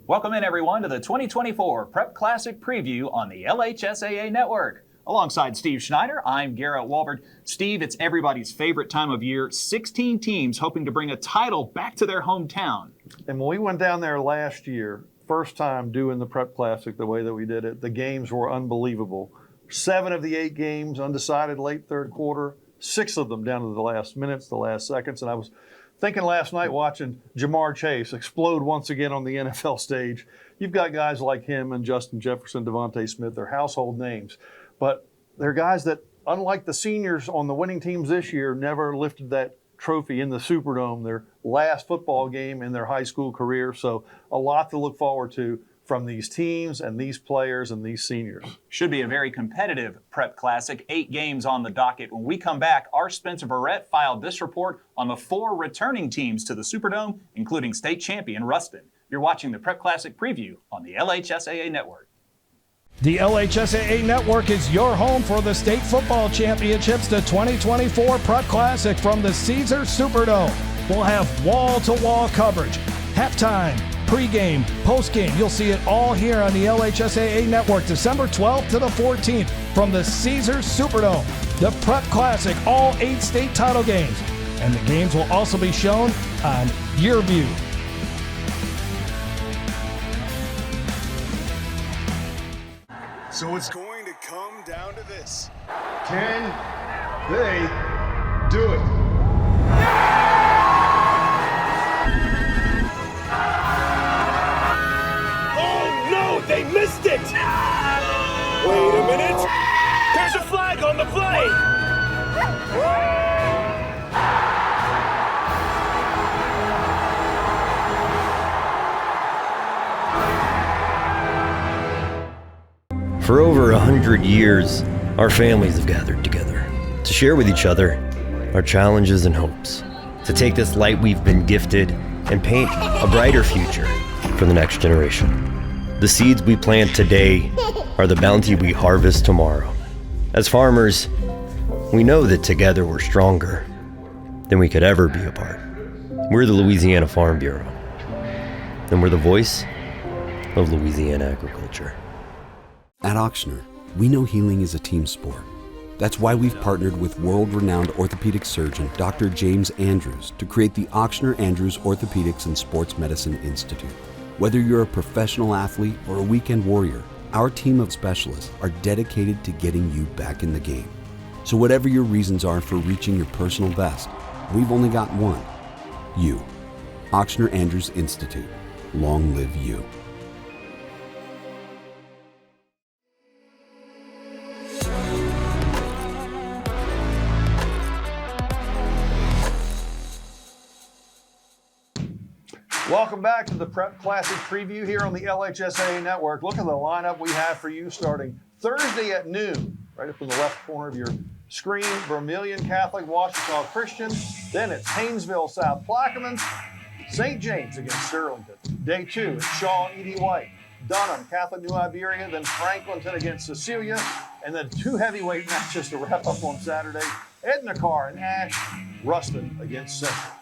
Welcome in, everyone, to the 2024 Prep Classic Preview on the LHSAA Network. Alongside Steve Schneider, I'm Garrett Walbert. Steve, it's everybody's favorite time of year. 16 teams hoping to bring a title back to their hometown. And when we went down there last year, first time doing the Prep Classic the way that we did it, the games were unbelievable. 7 of the 8 games undecided late third quarter, 6 of them down to the last minutes, the last seconds. And I was thinking last night watching Jamar Chase explode once again on the NFL stage. You've got guys like him and Justin Jefferson, Devontae Smith, they're household names. But they're guys that, unlike the seniors on the winning teams this year, never lifted that trophy in the Superdome, their last football game in their high school career. So a lot to look forward to from these teams and these players and these seniors. Should be a very competitive Prep Classic. 8 games on the docket. When we come back, our Spencer Barrett filed this report on the 4 returning teams to the Superdome, including state champion Ruston. You're watching the Prep Classic Preview on the LHSAA Network. The LHSAA Network is your home for the state football championships, the 2024 Prep Classic from the Caesars Superdome. We'll have wall-to-wall coverage, halftime, pregame, postgame. You'll see it all here on the LHSAA Network, December 12th to the 14th from the Caesars Superdome. The Prep Classic, all 8 state title games. And the games will also be shown on YourView. So it's going to come down to this. Can they do it? Oh no, they missed it! Wait a minute! There's a flag on the play! For over 100 years, our families have gathered together to share with each other our challenges and hopes, to take this light we've been gifted and paint a brighter future for the next generation. The seeds we plant today are the bounty we harvest tomorrow. As farmers, we know that together we're stronger than we could ever be apart. We're the Louisiana Farm Bureau, and we're the voice of Louisiana agriculture. At Ochsner, we know healing is a team sport. That's why we've partnered with world-renowned orthopedic surgeon Dr. James Andrews to create the Ochsner Andrews Orthopedics and Sports Medicine Institute. Whether you're a professional athlete or a weekend warrior, our team of specialists are dedicated to getting you back in the game. So whatever your reasons are for reaching your personal best, we've only got one: you. Ochsner Andrews Institute. Long live you. Welcome back to the Prep Classic Preview here on the LHSAA Network. Look at the lineup we have for you starting Thursday at noon, right up in the left corner of your screen. Vermillion Catholic, Washita Christian. Then it's Haynesville South Plaquemines, St. James against Sterlington. Day 2, it's Shaw E.D. White, Dunham Catholic New Iberia, then Franklinton against Cecilia, and then 2 heavyweight matches to wrap up on Saturday. Edna Carr and Ash, Ruston against Central.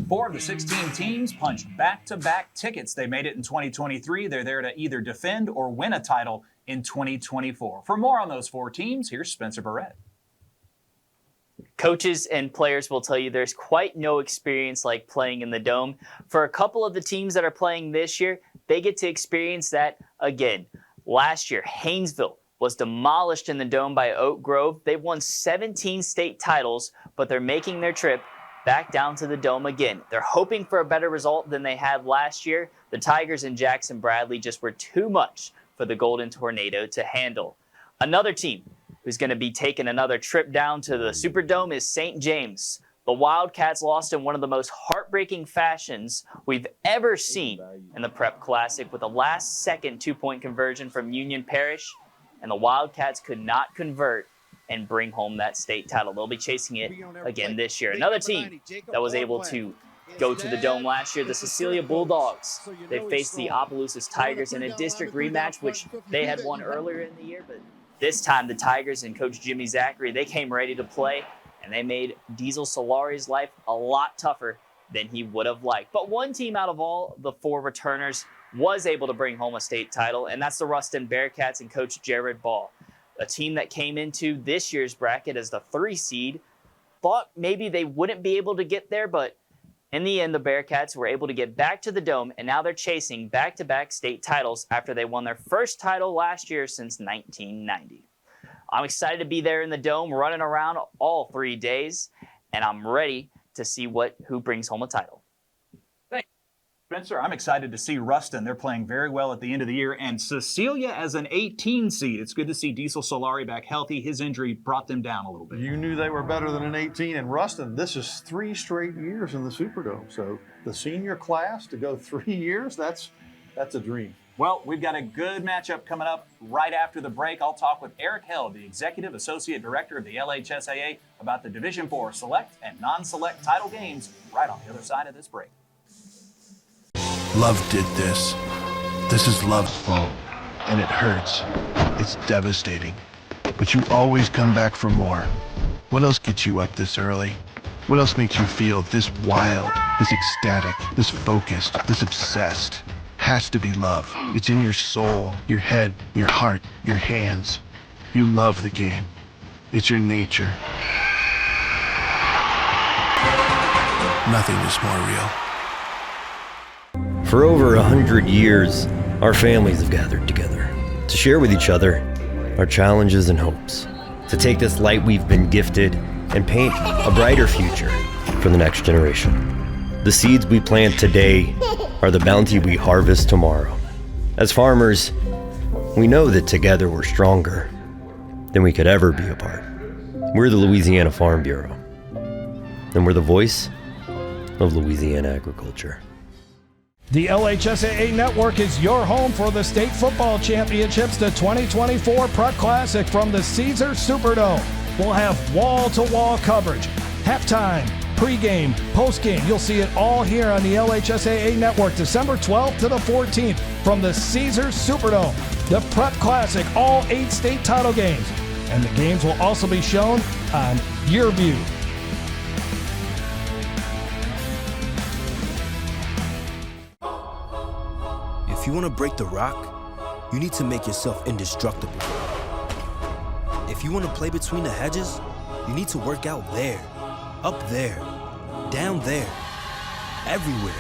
4 of the 16 teams punched back-to-back tickets. They made it in 2023. They're there to either defend or win a title in 2024. For more on those 4 teams, here's Spencer Barrett. Coaches and players will tell you there's quite no experience like playing in the Dome. For a couple of the teams that are playing this year, they get to experience that again. Last year, Haynesville was demolished in the Dome by Oak Grove. They've won 17 state titles, but they're making their trip back down to the Dome again. They're hoping for a better result than they had last year. The Tigers and Jackson Bradley just were too much for the Golden Tornado to handle. Another team who's going to be taking another trip down to the Superdome is St. James. The Wildcats lost in one of the most heartbreaking fashions we've ever seen in the Prep Classic with a last-second 2-point conversion from Union Parish, and the Wildcats could not convert and bring home that state title. They'll be chasing it again this year. Another team that was able to go to the Dome last year, the Cecilia Bulldogs. They faced the Opelousas Tigers in a district rematch, which they had won earlier in the year, but this time the Tigers and Coach Jimmy Zachary, they came ready to play, and they made Diesel Solari's life a lot tougher than he would have liked. But one team out of all the 4 returners was able to bring home a state title, and that's the Ruston Bearcats and Coach Jared Ball. A team that came into this year's bracket as the 3 seed, thought maybe they wouldn't be able to get there, but in the end, the Bearcats were able to get back to the Dome, and now they're chasing back-to-back state titles after they won their first title last year since 1990. I'm excited to be there in the Dome, running around all 3 days, and I'm ready to see who brings home a title. Spencer, I'm excited to see Ruston. They're playing very well at the end of the year. And Cecilia as an 18 seed. It's good to see Diesel Solari back healthy. His injury brought them down a little bit. You knew they were better than an 18. And Ruston, this is 3 straight years in the Superdome. So the senior class to go 3 years, that's a dream. Well, we've got a good matchup coming up right after the break. I'll talk with Eric Held, the Executive Associate Director of the LHSAA, about the Division IV select and non-select title games right on the other side of this break. Love did this. This is love's fault, and it hurts. It's devastating. But you always come back for more. What else gets you up this early? What else makes you feel this wild, this ecstatic, this focused, this obsessed? Has to be love. It's in your soul, your head, your heart, your hands. You love the game. It's your nature. Nothing is more real. For over 100 years, our families have gathered together to share with each other our challenges and hopes, to take this light we've been gifted and paint a brighter future for the next generation. The seeds we plant today are the bounty we harvest tomorrow. As farmers, we know that together we're stronger than we could ever be apart. We're the Louisiana Farm Bureau, and we're the voice of Louisiana agriculture. The LHSAA Network is your home for the state football championships, the 2024 Prep Classic from the Caesars Superdome. We'll have wall-to-wall coverage, halftime, pregame, postgame. You'll see it all here on the LHSAA Network, December 12th to the 14th from the Caesars Superdome. The Prep Classic, all 8 state title games. And the games will also be shown on YourView. If you want to break the rock, you need to make yourself indestructible. If you want to play between the hedges, you need to work out there, up there, down there, everywhere.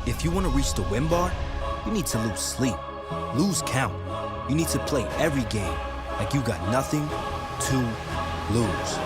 If you want to reach the win bar, you need to lose sleep, lose count. You need to play every game like you got nothing to lose.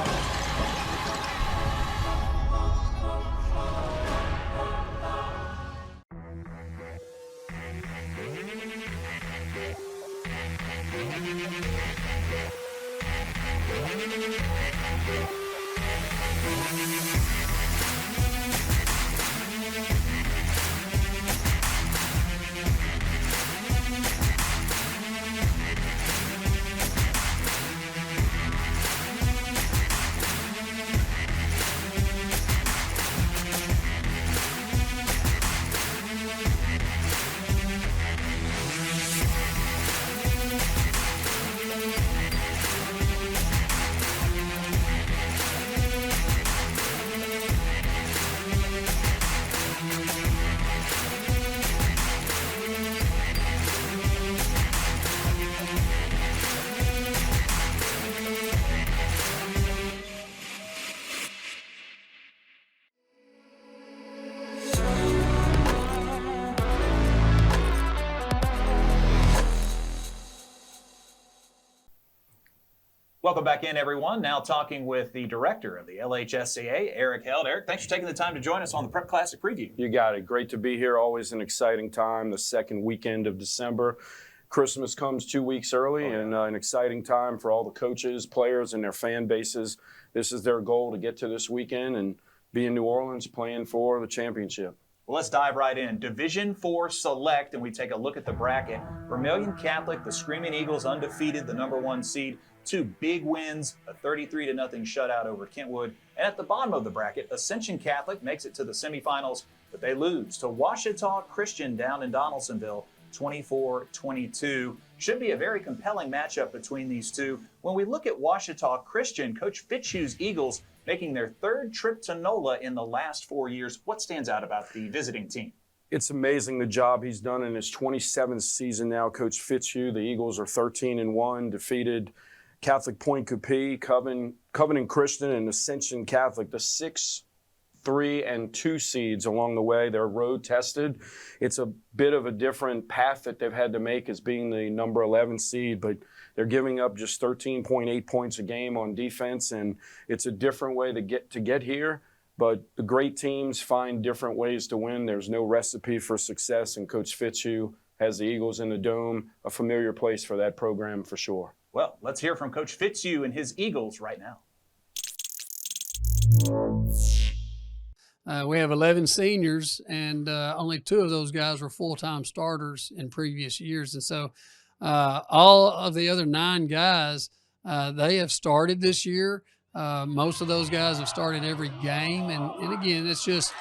Welcome back in, everyone. Now talking with the director of the LHSAA, Eric Held. Eric, thanks for taking the time to join us on the Prep Classic preview. You got it. Great to be here. Always an exciting time, the second weekend of December. Christmas comes 2 weeks early, and an exciting time for all the coaches, players, and their fan bases. This is their goal, to get to this weekend and be in New Orleans playing for the championship. Well, let's dive right in. Division IV Select, and we take a look at the bracket. Vermillion Catholic, the Screaming Eagles, undefeated, the #1 seed. 2 big wins, a 33-0 shutout over Kentwood. And at the bottom of the bracket, Ascension Catholic makes it to the semifinals, but they lose to Ouachita Christian down in Donaldsonville, 24-22. Should be a very compelling matchup between these two. When we look at Ouachita Christian, Coach Fitzhugh's Eagles making their third trip to NOLA in the last 4 years. What stands out about the visiting team? It's amazing the job he's done in his 27th season now. Coach Fitzhugh, the Eagles are 13-1, defeated Catholic Point Coupee, Covenant Christian, and Ascension Catholic, the 6, 3, and 2 seeds along the way. They're road tested. It's a bit of a different path that they've had to make as being the number 11 seed, but they're giving up just 13.8 points a game on defense, and it's a different way to get here. But the great teams find different ways to win. There's no recipe for success, and Coach Fitzhugh has the Eagles in the Dome, a familiar place for that program for sure. Well, let's hear from Coach Fitzhugh and his Eagles right now. We have 11 seniors, and only 2 of those guys were full-time starters in previous years. And so all of the other 9 guys, they have started this year. Most of those guys have started every game. And again, it's just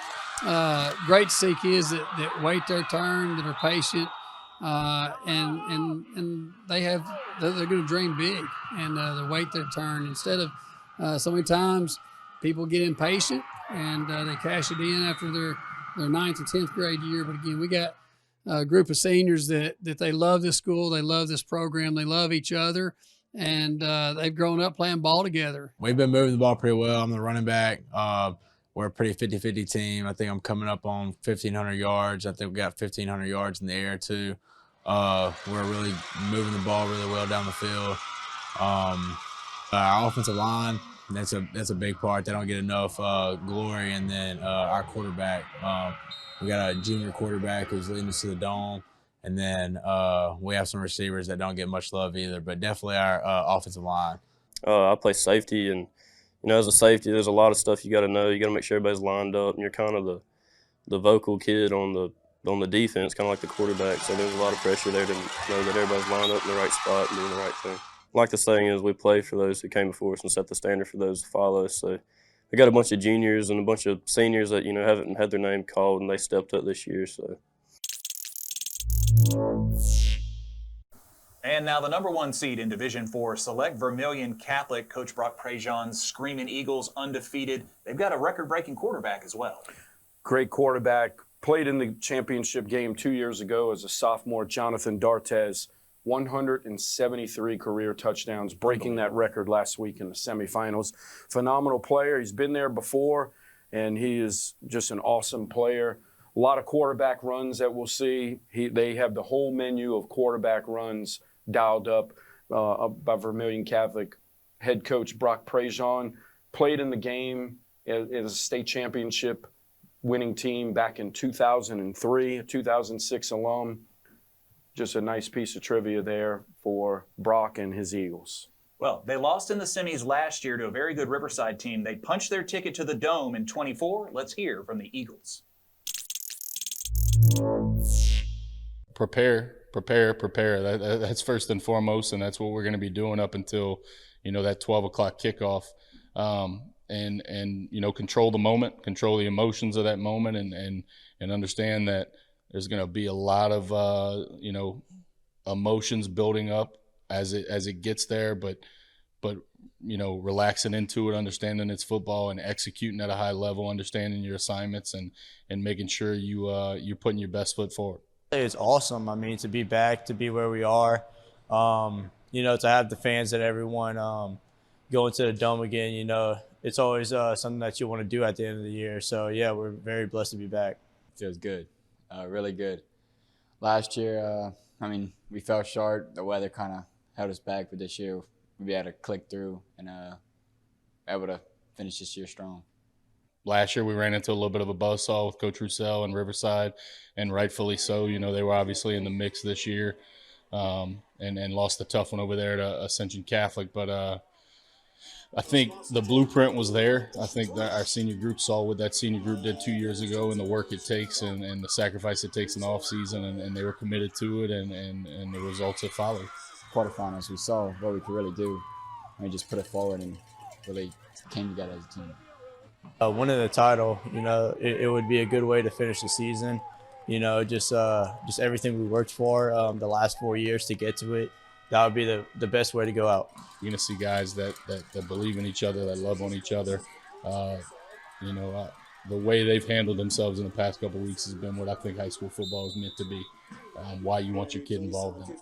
great to see kids that wait their turn, that are patient, and they're going to dream big, and they wait their turn. Instead of so many times people get impatient and they cash it in after their 9th and 10th grade year. But again, we got a group of seniors that they love this school, they love this program, they love each other, and they've grown up playing ball together. We've been moving the ball pretty well. I'm the running back. We're a pretty 50-50 team. I think I'm coming up on 1,500 yards. I think we got 1,500 yards in the air too. We're really moving the ball really well down the field. Our offensive line, that's a big part. They don't get enough glory. And then our quarterback, we got a junior quarterback who's leading us to the Dome. And then we have some receivers that don't get much love either, but definitely our offensive line. I play safety, and as a safety, there's a lot of stuff you got to know. You got to make sure everybody's lined up, and you're kind of the vocal kid on the defense, kind of like the quarterback. So there's a lot of pressure there to know that everybody's lined up in the right spot and doing the right thing. Like the saying is, we play for those who came before us and set the standard for those to follow. So we got a bunch of juniors and a bunch of seniors that haven't had their name called, and they stepped up this year. So. And now the number 1 seed in Division 4, select Vermillion Catholic. Coach Brock Prejean's Screaming Eagles, undefeated. They've got a record-breaking quarterback as well. Great quarterback. Played in the championship game 2 years ago as a sophomore, Jonathan D'Artes. 173 career touchdowns, breaking that record last week in the semifinals. Phenomenal player. He's been there before, and he is just an awesome player. A lot of quarterback runs that we'll see. They have the whole menu of quarterback runs dialed up by Vermillion Catholic. Head coach Brock Prejean played in the game as a state championship winning team back in 2003, a 2006 alum. Just a nice piece of trivia there for Brock and his Eagles. Well, they lost in the semis last year to a very good Riverside team. They punched their ticket to the Dome in 24. Let's hear from the Eagles. Prepare. That's first and foremost, and that's what we're going to be doing up until, that 12 o'clock kickoff. And control the moment, control the emotions of that moment, and understand that there's going to be a lot of emotions building up as it gets there, but relaxing into it, understanding it's football, and executing at a high level, understanding your assignments, and making sure you're putting your best foot forward. It's awesome. I mean, to be back, to be where we are, to have the fans and everyone go into the Dome again, it's always something that you want to do at the end of the year. So, yeah, we're very blessed to be back. Feels good, really good. Last year, we fell short. The weather kind of held us back, but this year we had to click through and able to finish this year strong. Last year we ran into a little bit of a buzzsaw with Coach Roussel and Riverside, and rightfully so. They were obviously in the mix this year, and lost a tough one over there to Ascension Catholic. But I think the blueprint was there. I think that our senior group saw what that senior group did 2 years ago, and the work it takes, and the sacrifice it takes in the offseason, and they were committed to it, and the results have followed. Quarterfinals, we saw what we could really do, and we just put it forward and really came together as a team. Winning the title, it would be a good way to finish the season. Just everything we worked for the last 4 years to get to it. That would be the best way to go out. You're going to see guys that believe in each other, that love on each other, The way they've handled themselves in the past couple of weeks has been what I think high school football is meant to be. Why you want your kid involved in it.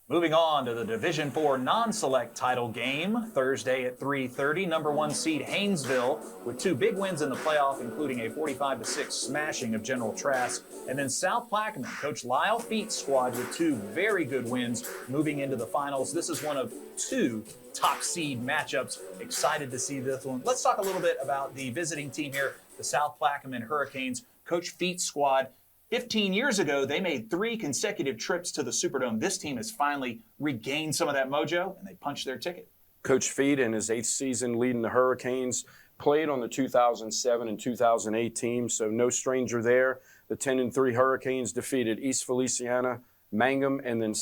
Moving on to the Division IV non-select title game, Thursday at 3:30. Number 1 seed Haynesville with 2 big wins in the playoff, including a 45-6 smashing of General Trask. And then South Plaquemines, Coach Lyle Feet's squad with 2 very good wins moving into the finals. This is one of 2 top seed matchups. Excited to see this one. Let's talk a little bit about the visiting team here, the South Plaquemines Hurricanes. Coach Feet's squad. 15 years ago, they made 3 consecutive trips to the Superdome. This team has finally regained some of that mojo, and they punched their ticket. Coach Feet, in his 8th season leading the Hurricanes, played on the 2007 and 2008 team, so no stranger there. The 10-3 Hurricanes defeated East Feliciana, Mangum, and then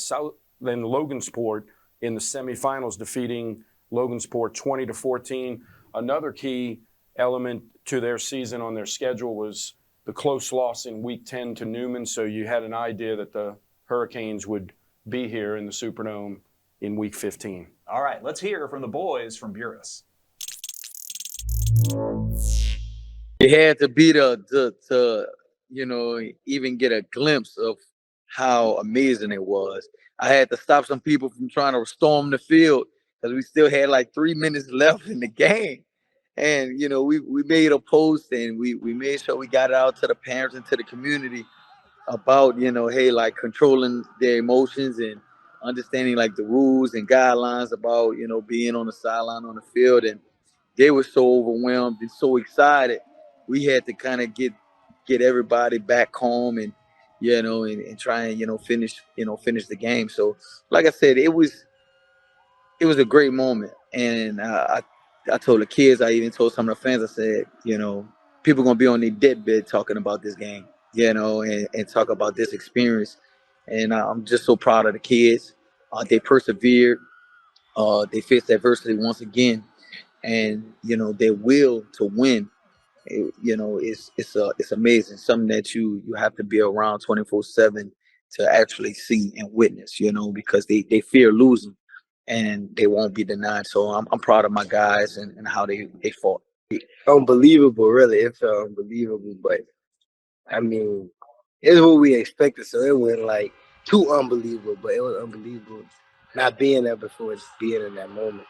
Logansport in the semifinals, defeating Logansport 20-14. Another key element to their season on their schedule was the close loss in Week 10 to Newman, so you had an idea that the Hurricanes would be here in the Superdome in Week 15. All right, let's hear from the boys from Buras. You had to be to even get a glimpse of how amazing it was. I had to stop some people from trying to storm the field because we still had like 3 minutes left in the game. And, we made a post and we made sure we got it out to the parents and to the community about, hey, like controlling their emotions and understanding like the rules and guidelines about, being on the sideline on the field. And they were so overwhelmed and so excited. We had to kind of get everybody back home and, and try and, finish the game. So like I said, it was a great moment. And I told the kids, I even told some of the fans, I said, people going to be on their deathbed talking about this game, and talk about this experience. And I'm just so proud of the kids. They persevered. They faced adversity once again. And, their will to win, it's amazing. Something that you have to be around 24/7 to actually see and witness, because they fear losing. And they won't be denied. So I'm proud of my guys and how they fought. Unbelievable, really. It felt unbelievable, but I mean, it's what we expected. So it wasn't like too unbelievable, but it was unbelievable not being there before, just being in that moment.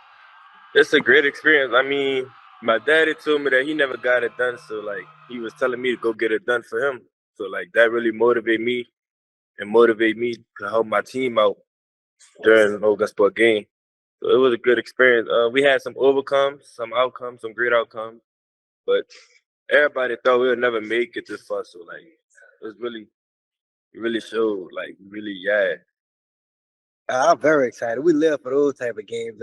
It's a great experience. I mean, my daddy told me that he never got it done, so like he was telling me to go get it done for him. So like that really motivated me to help my team out during the Logansport game. So it was a good experience. We had some overcomes, some outcomes, some great outcomes, but everybody thought we would never make it this far. So like it was really showed, like really, yeah. I'm very excited. We live for those type of games.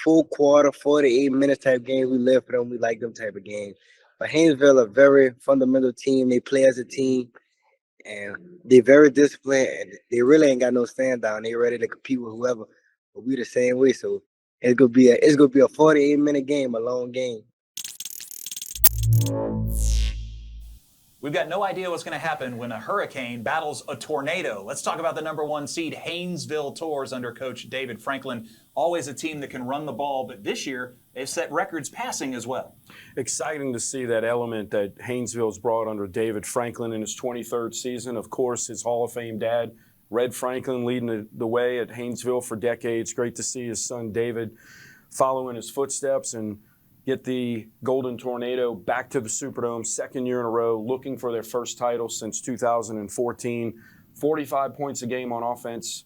Full quarter, 48 minutes type games. We live for them. We like them type of games. But Haynesville, a very fundamental team. They play as a team. And they're very disciplined, and they really ain't got no stand down. They ready to compete with whoever. But we the same way, so it's gonna be a 48-minute game, a long game. We've got no idea what's going to happen when a hurricane battles a tornado. Let's talk about the number 1 seed Haynesville Tours under Coach David Franklin. Always a team that can run the ball, but this year they've set records passing as well. Exciting to see that element that Haynesville's brought under David Franklin in his 23rd season. Of course, his Hall of Fame dad, Red Franklin, leading the way at Haynesville for decades. Great to see his son David follow in his footsteps and get the Golden Tornado back to the Superdome, 2nd year in a row, looking for their first title since 2014. 45 points a game on offense,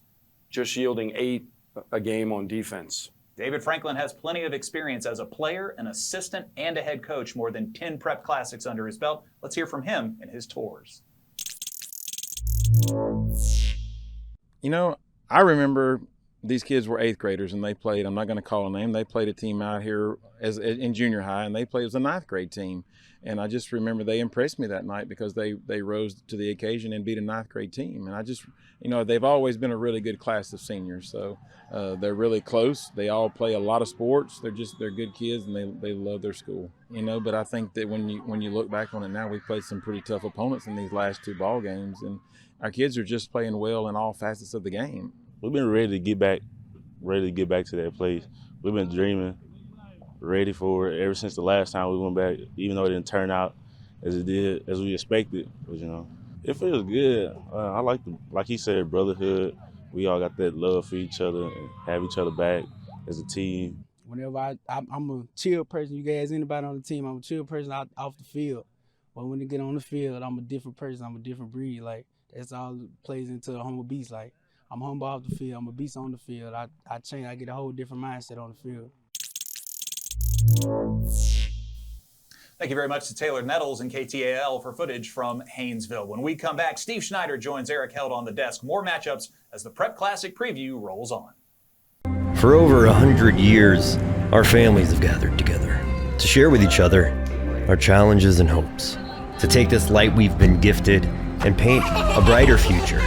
just yielding 8 a game on defense. David Franklin has plenty of experience as a player, an assistant, and a head coach, more than 10 prep classics under his belt. Let's hear from him and his tours. I remember these kids were 8th graders and they played, I'm not going to call a name, they played a team out here in junior high, and they played as a 9th grade team. And I just remember they impressed me that night because they rose to the occasion and beat a 9th grade team. And I just, they've always been a really good class of seniors. So they're really close. They all play a lot of sports. They're good kids and they love their school, But I think that when you look back on it now, we've played some pretty tough opponents in these last 2 ball games, and our kids are just playing well in all facets of the game. We've been ready to get back ready to get back to that place. We've been dreaming, ready for it ever since the last time we went back, even though it didn't turn out as it did, as we expected. But, it feels good. I like he said, brotherhood. We all got that love for each other and have each other back as a team. Whenever I'm a chill person, you guys, anybody on the team, I'm a chill person off the field. But when they get on the field, I'm a different person. I'm a different breed. Like, that's all plays into a humble beast. Like, I'm humble off the field. I'm a beast on the field. I change. I get a whole different mindset on the field. Thank you very much to Taylor Nettles and KTAL for footage from Haynesville. When we come back, Steve Schneider joins Eric Held on the desk. More matchups as the Prep Classic preview rolls on. For over 100 years, our families have gathered together to share with each other our challenges and hopes, to take this light we've been gifted and paint a brighter future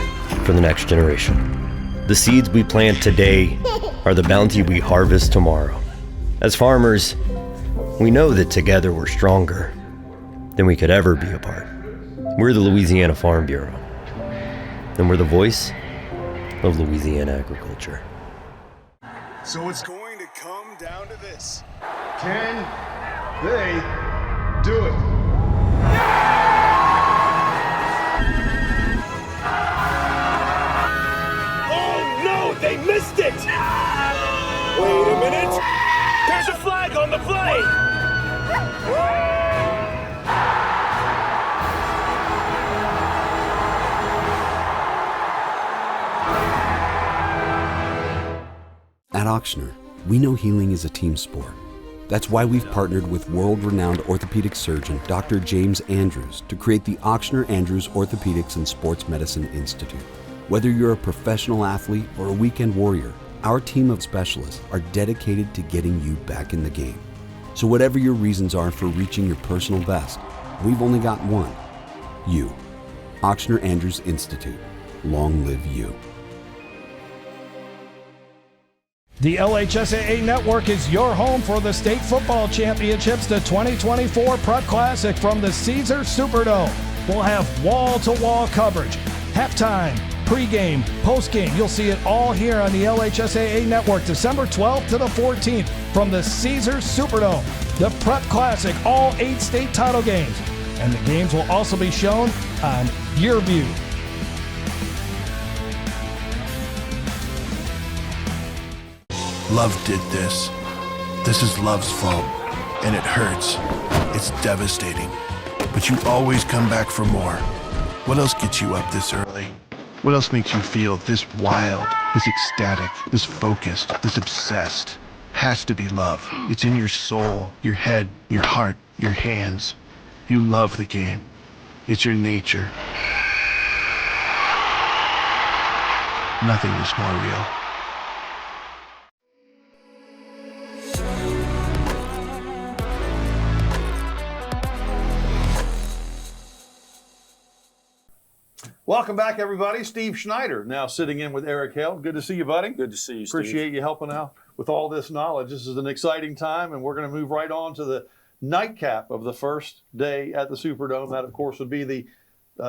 for the next generation. The seeds we plant today are the bounty we harvest tomorrow. As farmers, we know that together we're stronger than we could ever be apart. We're the Louisiana Farm Bureau, and we're the voice of Louisiana agriculture. So it's going to come down to this. Can they do it? Oh no, they missed it! Wait a minute. There's a flag on the play! At Auctioner, we know healing is a team sport. That's why we've partnered with world-renowned orthopedic surgeon Dr. James Andrews to create the Auctioner Andrews Orthopedics and Sports Medicine Institute. Whether you're a professional athlete or a weekend warrior, our team of specialists are dedicated to getting you back in the game. So whatever your reasons are for reaching your personal best, we've only got one: you. Auctioner Andrews Institute. Long live you. The LHSAA Network is your home for the state football championships, the 2024 Prep Classic from the Caesars Superdome. We'll have wall-to-wall coverage, halftime, pregame, postgame. You'll see it all here on the LHSAA Network, December 12th to the 14th from the Caesars Superdome. The Prep Classic, all 8 state title games. And the games will also be shown on YourView. Love did this. This is love's fault, and it hurts. It's devastating. But you always come back for more. What else gets you up this early? What else makes you feel this wild, this ecstatic, this focused, this obsessed? Has to be love. It's in your soul, your head, your heart, your hands. You love the game. It's your nature. Nothing is more real. Welcome back, everybody. Steve Schneider now sitting in with Eric Held. Good to see you, buddy. Good to see you, Steve. Appreciate you helping out with all this knowledge. This is an exciting time, and we're going to move right on to the nightcap of the first day at the Superdome. That, of course, would be the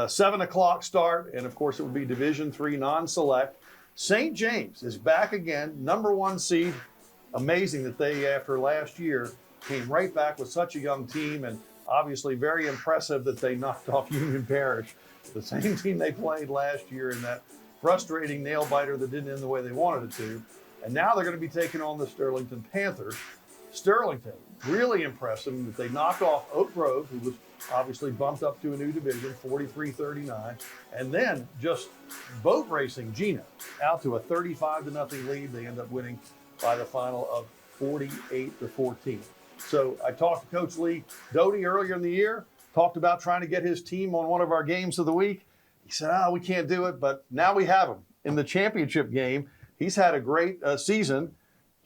7 o'clock start, and, of course, it would be Division III non-select. St. James is back again, #1 seed. Amazing that they, after last year, came right back with such a young team, and obviously very impressive that they knocked off Union Parish, the same team they played last year in that frustrating nail-biter that didn't end the way they wanted it to. And now they're going to be taking on the Sterlington Panthers. Sterlington, really impressive that they knocked off Oak Grove, who was obviously bumped up to a new division, 43-39. And then just boat racing Gina out to a 35-0 lead. They end up winning by the final of 48-14. So I talked to Coach Lee Doty earlier in the year, talked about trying to get his team on one of our games of the week. He said, we can't do it, but now we have him in the championship game. He's had a great season,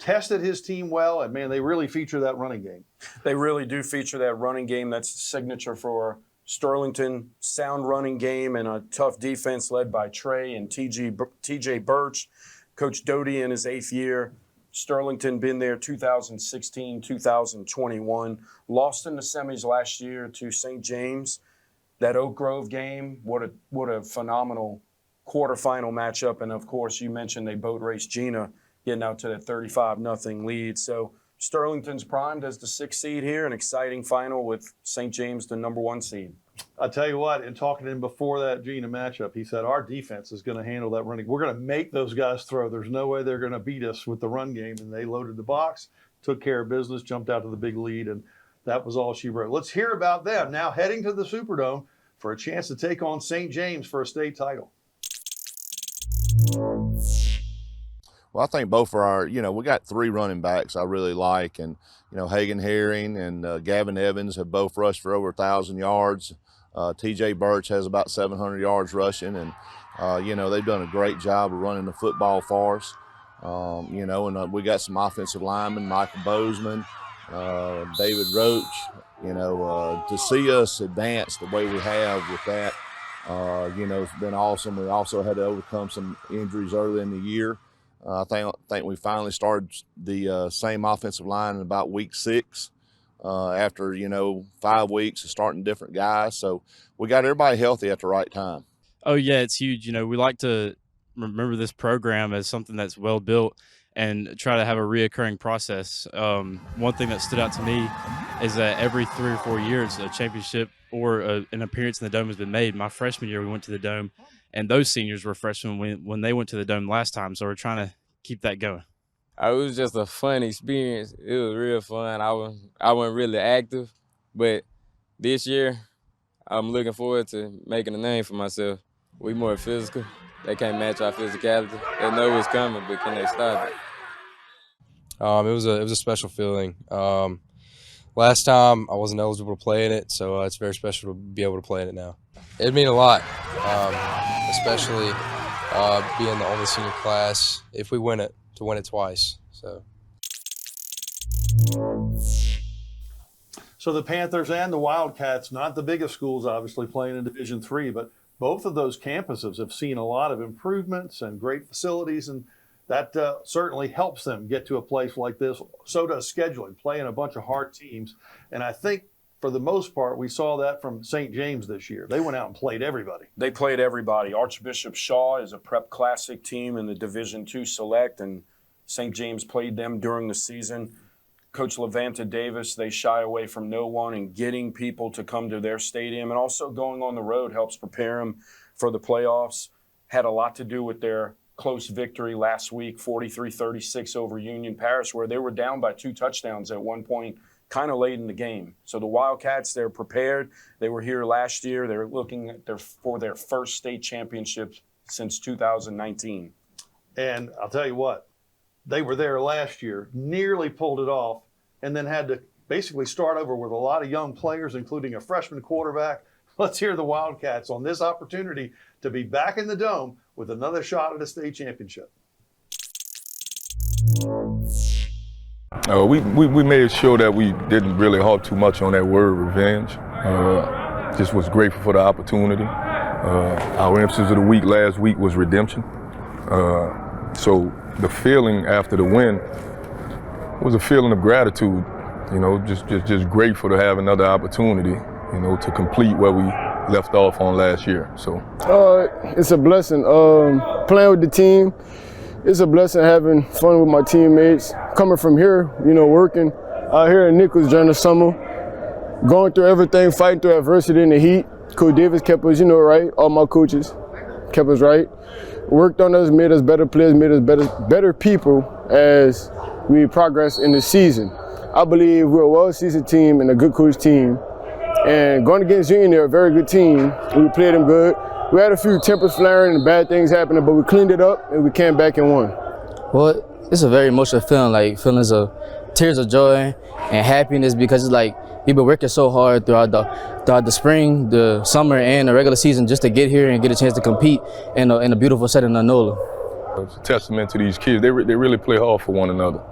tested his team well, and, man, they really feature that running game. They really do feature that running game. That's the signature for Sterlington. Sound running game and a tough defense led by Trey and TJ Birch. Coach Doty in his 8th year. Sterlington been there 2016, 2021. Lost in the semis last year to St. James. That Oak Grove game, what a phenomenal quarterfinal matchup. And, of course, you mentioned they boat raced Gina getting out to that 35-0 lead. So Sterlington's primed as the 6th seed here, an exciting final with St. James, the number 1 seed. I tell you what, in talking to him before that Gina matchup, he said our defense is going to handle that running. We're going to make those guys throw. There's no way they're going to beat us with the run game. And they loaded the box, took care of business, jumped out to the big lead, and that was all she wrote. Let's hear about them now heading to the Superdome for a chance to take on St. James for a state title. Well, I think both are our, we got 3 running backs I really like. And, Hagan Herring and Gavin Evans have both rushed for over 1,000 yards. TJ Birch has about 700 yards rushing. And, they've done a great job of running the football for us. And we got some offensive linemen, Michael Bozeman, David Roach, to see us advance the way we have with that, it's been awesome. We also had to overcome some injuries early in the year. I think we finally started the same offensive line in about week 6 after, 5 weeks of starting different guys. So we got everybody healthy at the right time. Oh, yeah, it's huge. We like to remember this program as something that's well built and try to have a reoccurring process. One thing that stood out to me is that every 3 or 4 years, a championship or an appearance in the Dome has been made. My freshman year, we went to the Dome, and those seniors were freshmen when they went to the Dome last time, so we're trying to keep that going. It was just a fun experience. It was real fun. I wasn't really active, but this year, I'm looking forward to making a name for myself. We more physical. They can't match our physicality. They know it's coming, but can they stop it? It was a special feeling. Last time I wasn't eligible to play in it, so it's very special to be able to play in it now. It'd mean a lot, especially being the only senior class, if we win it, to win it twice. So the Panthers and the Wildcats, not the biggest schools, obviously, playing in Division III, but both of those campuses have seen a lot of improvements and great facilities, and that certainly helps them get to a place like this. So does scheduling, playing a bunch of hard teams. And I think for the most part, we saw that from St. James this year. They went out and played everybody. They played everybody. Archbishop Shaw is a Prep Classic team in the Division II Select, and St. James played them during the season. Coach Levanta Davis, they shy away from no one, and getting people to come to their stadium and also going on the road helps prepare them for the playoffs. Had a lot to do with their close victory last week, 43-36 over Union Parish, where they were down by 2 touchdowns at one point, kind of late in the game. So the Wildcats, they're prepared. They were here last year. They're looking at for their first state championship since 2019. And I'll tell you what, they were there last year, nearly pulled it off, and then had to basically start over with a lot of young players, including a freshman quarterback. Let's hear the Wildcats on this opportunity to be back in the Dome with another shot at a state championship. We made sure that we didn't really harp too much on that word revenge. Just was grateful for the opportunity. Our emphasis of the week last week was redemption. So the feeling after the win was a feeling of gratitude, just grateful to have another opportunity, to complete where we left off on last year. So it's a blessing playing with the team. It's a blessing having fun with my teammates. Coming from here, working out here in Nichols during the summer, going through everything, fighting through adversity in the heat. Coach Davis kept us, right. All my coaches kept us right. Worked on us, made us better players, made us better people as we progress in the season. I believe we're a well-seasoned team and a good coach team. And going against Union, they're a very good team. We played them good. We had a few tempers flaring and bad things happening, but we cleaned it up and we came back and won. Well, it's a very emotional feeling, like feelings of tears of joy and happiness, because it's like we've been working so hard throughout the spring, the summer, and the regular season just to get here and get a chance to compete in a beautiful setting in NOLA. It's a testament to these kids. They really play hard for one another.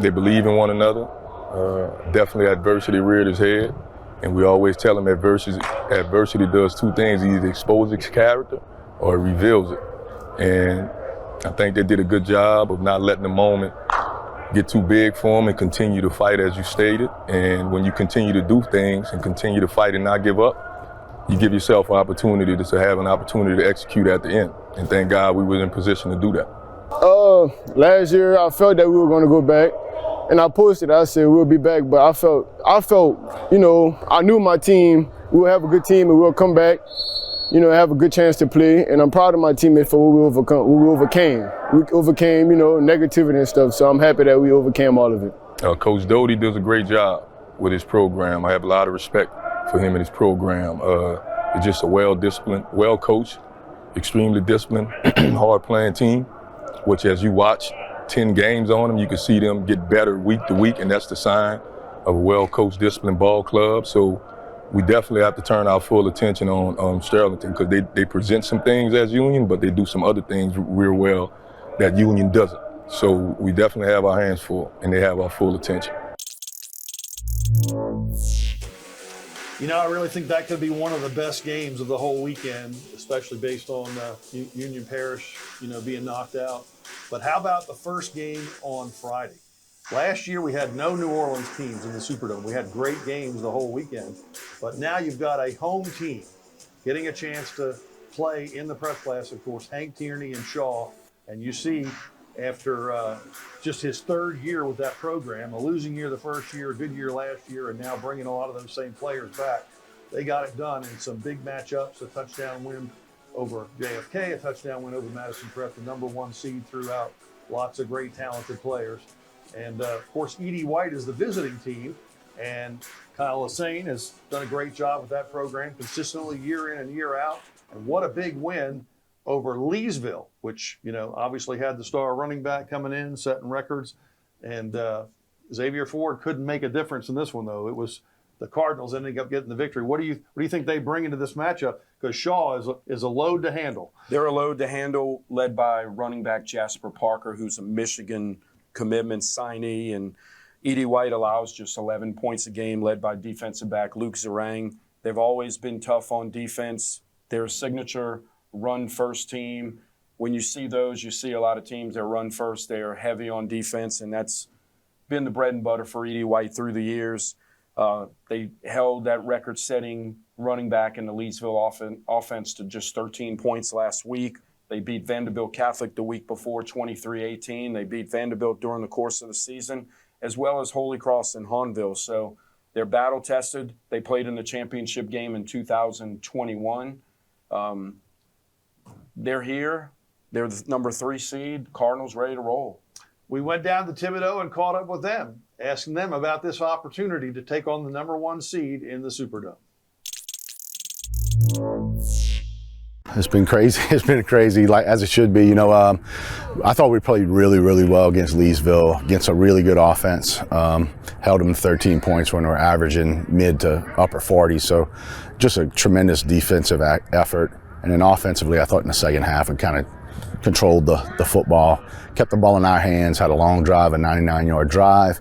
They believe in one another. Definitely adversity reared its head. And we always tell them adversity does 2 things. It either exposes its character or it reveals it. And I think they did a good job of not letting the moment get too big for them and continue to fight as you stated. And when you continue to do things and continue to fight and not give up, you give yourself an opportunity to have an opportunity to execute at the end. And thank God we were in position to do that. last year I felt that we were going to go back, and I posted. I said we'll be back, but I felt, you know, I knew my team. We'll have a good team, and we'll come back, you know, have a good chance to play. And I'm proud of my teammates for what we overcame. We overcame, you know, negativity and stuff. So I'm happy that we overcame all of it. Coach Doty does a great job with his program. I have a lot of respect for him and his program. It's just a well-disciplined, well-coached, extremely disciplined, hard-playing team, which as you watch 10 games on them, you can see them get better week to week, and that's the sign of a well-coached, disciplined ball club. So we definitely have to turn our full attention on Sterlington, because they present some things as Union, but they do some other things real well that Union doesn't. So we definitely have our hands full, and they have our full attention. You know, I really think that could be one of the best games of the whole weekend, especially based on Union Parish, you know, being knocked out. But how about the first game on Friday? Last year we had no New Orleans teams in the Superdome. We had great games the whole weekend, but now you've got a home team getting a chance to play in the Prep Classic. Of course, Hank Tierney and Shaw, and you see after just his third year with that program, a losing year the first year, a good year last year, and now bringing a lot of those same players back. They got it done in some big matchups, a touchdown win over JFK, a touchdown win over Madison Prep, the #1 seed throughout, lots of great talented players. And of course, Edie White is the visiting team, and Kyle Lassane has done a great job with that program consistently year in and year out. And what a big win over Leesville, which, you know, obviously had the star running back coming in, setting records. And Xavier Ford couldn't make a difference in this one, though. It was the Cardinals ending up getting the victory. What do you think they bring into this matchup? Because Shaw is a load to handle. They're a load to handle, led by running back Jasper Parker, who's a Michigan commitment signee. And Edie White allows just 11 points a game, led by defensive back Luke Zarang. They've always been tough on defense. Their signature run first team. When you see those, you see a lot of teams that run first. They are heavy on defense, and that's been the bread and butter for Edie White through the years. They held that record-setting running back in the Leesville offense to just 13 points last week. They beat Vanderbilt Catholic the week before, 23-18. They beat Vanderbilt during the course of the season, as well as Holy Cross and Hahnville. So they're battle-tested. They played in the championship game in 2021. They're here. They're the #3 seed. Cardinals ready to roll. We went down to Thibodeau and caught up with them, asking them about this opportunity to take on the #1 seed in the Superdome. It's been crazy. It's been crazy, like as it should be. You know, I thought we played really, really well against Leesville, against a really good offense. Held them 13 points when we were averaging mid to upper 40s. So just a tremendous defensive effort. And then offensively, I thought in the second half we kind of controlled the football, kept the ball in our hands, had a long drive, a 99-yard drive,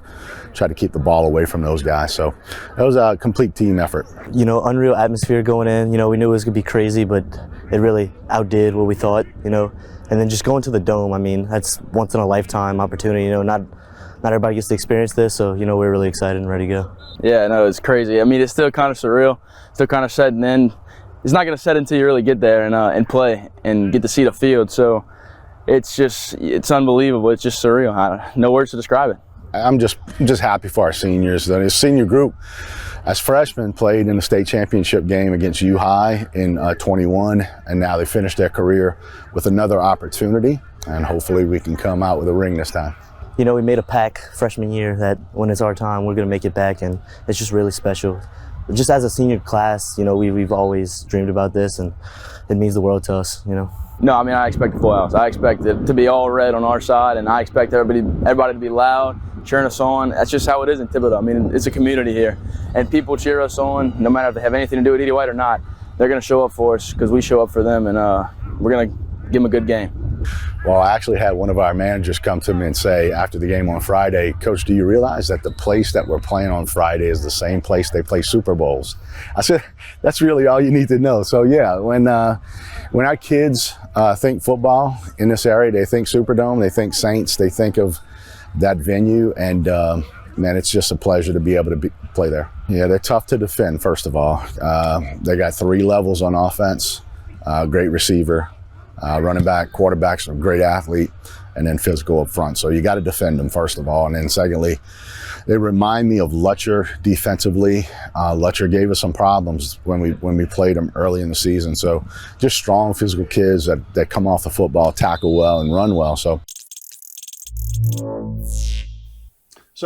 tried to keep the ball away from those guys. So it was a complete team effort. You know, unreal atmosphere going in. You know, we knew it was going to be crazy, but it really outdid what we thought, you know. And then just going to the Dome, I mean, that's once in a lifetime opportunity. You know, not everybody gets to experience this, so, you know, we're really excited and ready to go. Yeah, no, it's crazy. I mean, it's still kind of surreal, still kind of setting in. It's not going to set until you really get there and play and get to see the field. So it's unbelievable. It's just surreal. No words to describe it. I'm just happy for our seniors. The senior group, as freshmen, played in the state championship game against U High in 21, and now they finished their career with another opportunity, and hopefully we can come out with a ring this time. You know, we made a pact freshman year that when it's our time, we're going to make it back, and it's just really special. Just as a senior class, you know, we've always dreamed about this, and it means the world to us, you know. No, I mean, I expect the full house. I expect it to be all red on our side, and I expect everybody to be loud, cheering us on. That's just how it is in Thibodeau. I mean, it's a community here, and people cheer us on, no matter if they have anything to do with Edie White or not. They're going to show up for us because we show up for them, and we're going to give them a good game. Well, I actually had one of our managers come to me and say after the game on Friday, Coach, do you realize that the place that we're playing on Friday is the same place they play Super Bowls? I said, that's really all you need to know. So yeah, when our kids think football in this area, they think Superdome, they think Saints, they think of that venue, and man, it's just a pleasure to be able to play there. Yeah, they're tough to defend, first of all. They got 3 levels on offense, great receiver, Running back, quarterback's a great athlete, and then physical up front. So you got to defend them, first of all. And then secondly, they remind me of Lutcher defensively. Lutcher gave us some problems when we played them early in the season. So just strong physical kids that come off the football, tackle well, and run well. So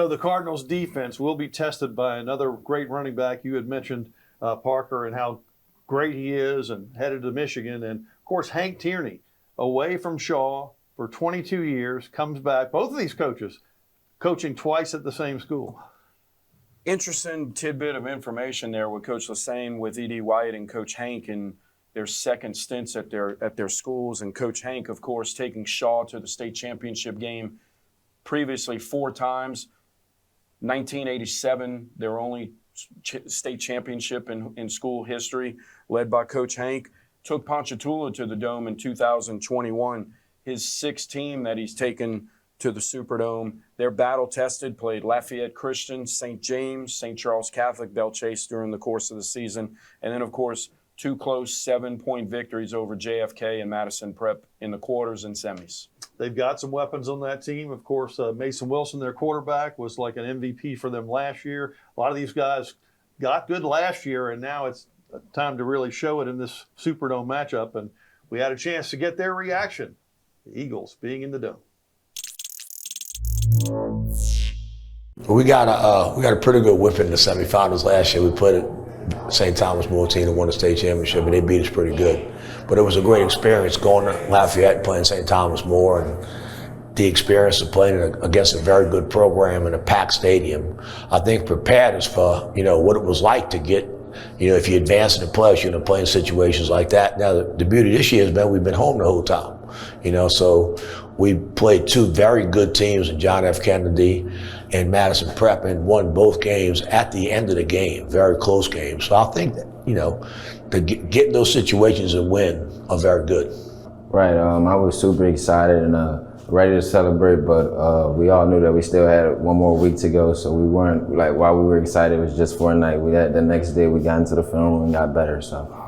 the Cardinals defense will be tested by another great running back. You had mentioned Parker and how great he is and headed to Michigan. And, of course, Hank Tierney, away from Shaw for 22 years, comes back. Both of these coaches coaching twice at the same school. Interesting tidbit of information there with Coach Lassane, with E.D. White and Coach Hank in their second stints at their schools. And Coach Hank, of course, taking Shaw to the state championship game previously 4 times. 1987, their only state championship in school history, led by Coach Hank. Took Ponchatoula to the Dome in 2021. His 6th team that he's taken to the Superdome. They're battle-tested, played Lafayette Christian, St. James, St. Charles Catholic, Belle Chase during the course of the season. And then, of course, 2 close 7-point victories over JFK and Madison Prep in the quarters and semis. They've got some weapons on that team. Of course, Mason Wilson, their quarterback, was like an MVP for them last year. A lot of these guys got good last year, and now it's time to really show it in this Superdome matchup. And we had a chance to get their reaction, the Eagles being in the Dome. We got a pretty good whipping in the semifinals last year. We put it St. Thomas More team that won the state championship, and they beat us pretty good. But it was a great experience going to Lafayette and playing St. Thomas More, and the experience of playing against a very good program in a packed stadium, I think prepared us for, what it was like to get, if you advance in the playoffs, you're going to play in situations like that. Now, the beauty this year has been we've been home the whole time, so we played 2 very good teams in John F. Kennedy and Madison Prep and won both games at the end of the game, very close games. So I think that, to get in those situations and win are very good. Right, I was super excited and ready to celebrate, but we all knew that we still had 1 more week to go, so we weren't, while we were excited, it was just for a night. The next day we got into the film and got better, so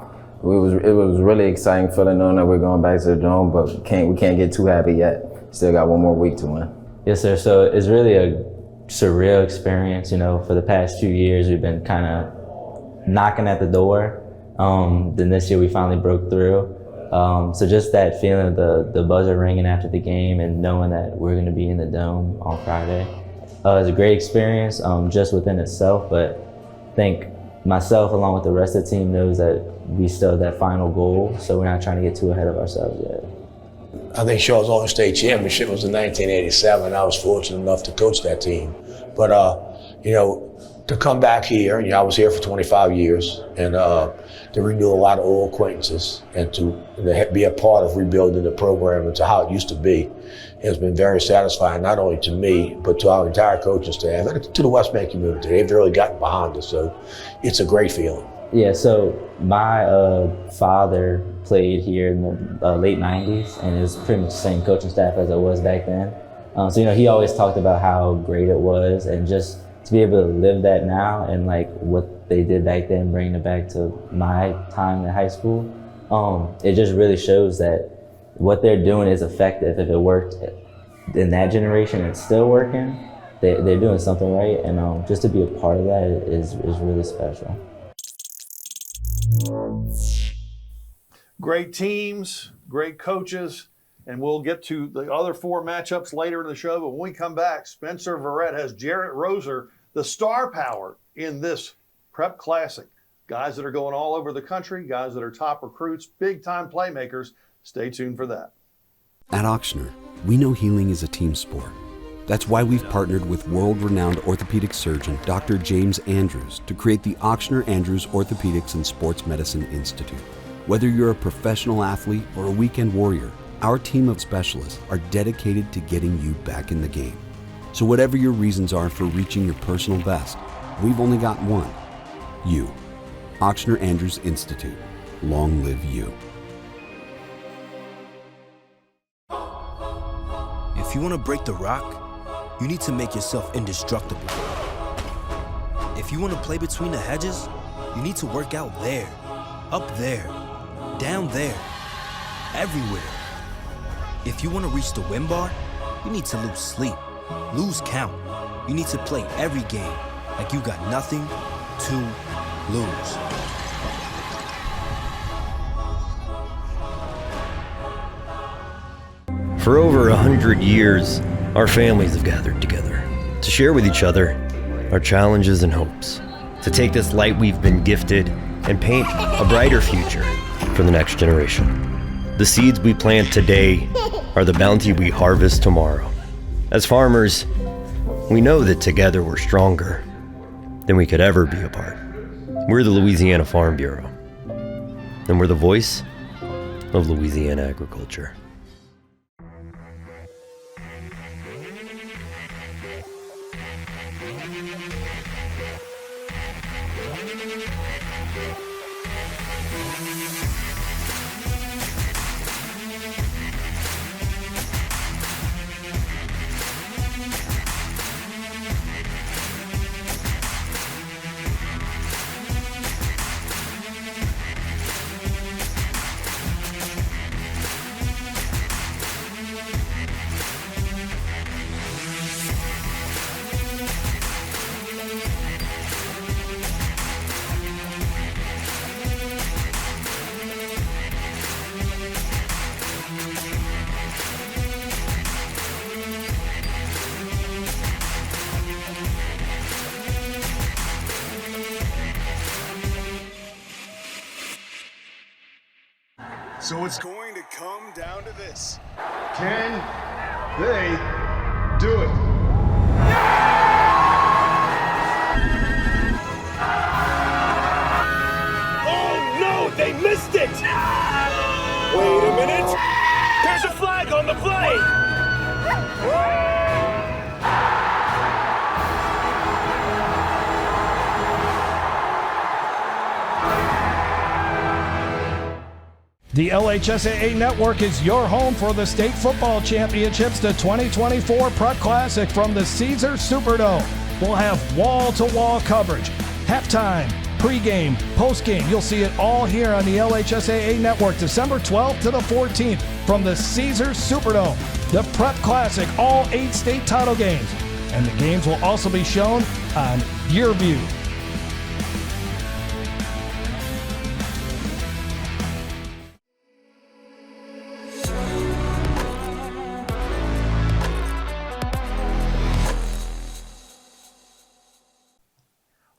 it was really exciting feeling knowing that we're going back to the Dome, but we can't get too happy yet. Still got 1 more week to win. Yes, sir. So it's really a surreal experience. For the past few years, we've been kind of knocking at the door. Then this year we finally broke through. So just that feeling of the buzzer ringing after the game and knowing that we're going to be in the Dome on Friday. It's a great experience just within itself, but I think myself along with the rest of the team knows that we still have that final goal, so we're not trying to get too ahead of ourselves yet. I think Shaw's only state championship was in 1987. I was fortunate enough to coach that team. But, to come back here, I was here for 25 years, and to renew a lot of old acquaintances and to be a part of rebuilding the program into how it used to be has been very satisfying, not only to me, but to our entire coaching staff and to the West Bend community. They've really gotten behind us, so it's a great feeling. Yeah, so my father played here in the late 90s, and it was pretty much the same coaching staff as it was back then. So, he always talked about how great it was, and just to be able to live that now and what they did back then, bringing it back to my time in high school, it just really shows that what they're doing is effective. If it worked in that generation and it's still working, they're doing something right, and just to be a part of that is really special. Great teams, great coaches, and we'll get to the other 4 matchups later in the show. But when we come back, Spencer Verrett has Jarrett Roser, the star power in this Prep Classic. Guys that are going all over the country, guys that are top recruits, big-time playmakers. Stay tuned for that. At Ochsner, we know healing is a team sport. That's why we've partnered with world-renowned orthopedic surgeon Dr. James Andrews to create the Ochsner Andrews Orthopedics and Sports Medicine Institute. Whether you're a professional athlete or a weekend warrior, our team of specialists are dedicated to getting you back in the game. So whatever your reasons are for reaching your personal best, we've only got one: you. Ochsner Andrews Institute. Long live you. If you want to break the rock, you need to make yourself indestructible. If you want to play between the hedges, you need to work out there, up there, down there, everywhere. If you want to reach the win bar, you need to lose sleep. Lose count. You need to play every game like you got nothing to lose. For over 100 years, our families have gathered together to share with each other our challenges and hopes, to take this light we've been gifted and paint a brighter future for the next generation. The seeds we plant today are the bounty we harvest tomorrow. As farmers, we know that together we're stronger than we could ever be apart. We're the Louisiana Farm Bureau, and we're the voice of Louisiana agriculture. So it's going to come down to this. Can they do it? Oh no, they missed it! Wait a minute. There's a flag on the play! The LHSAA Network is your home for the state football championships, the 2024 Prep Classic from the Caesars Superdome. We'll have wall-to-wall coverage, halftime, pregame, postgame. You'll see it all here on the LHSAA Network, December 12th to the 14th from the Caesars Superdome. The Prep Classic, all 8 state title games. And the games will also be shown on YourView.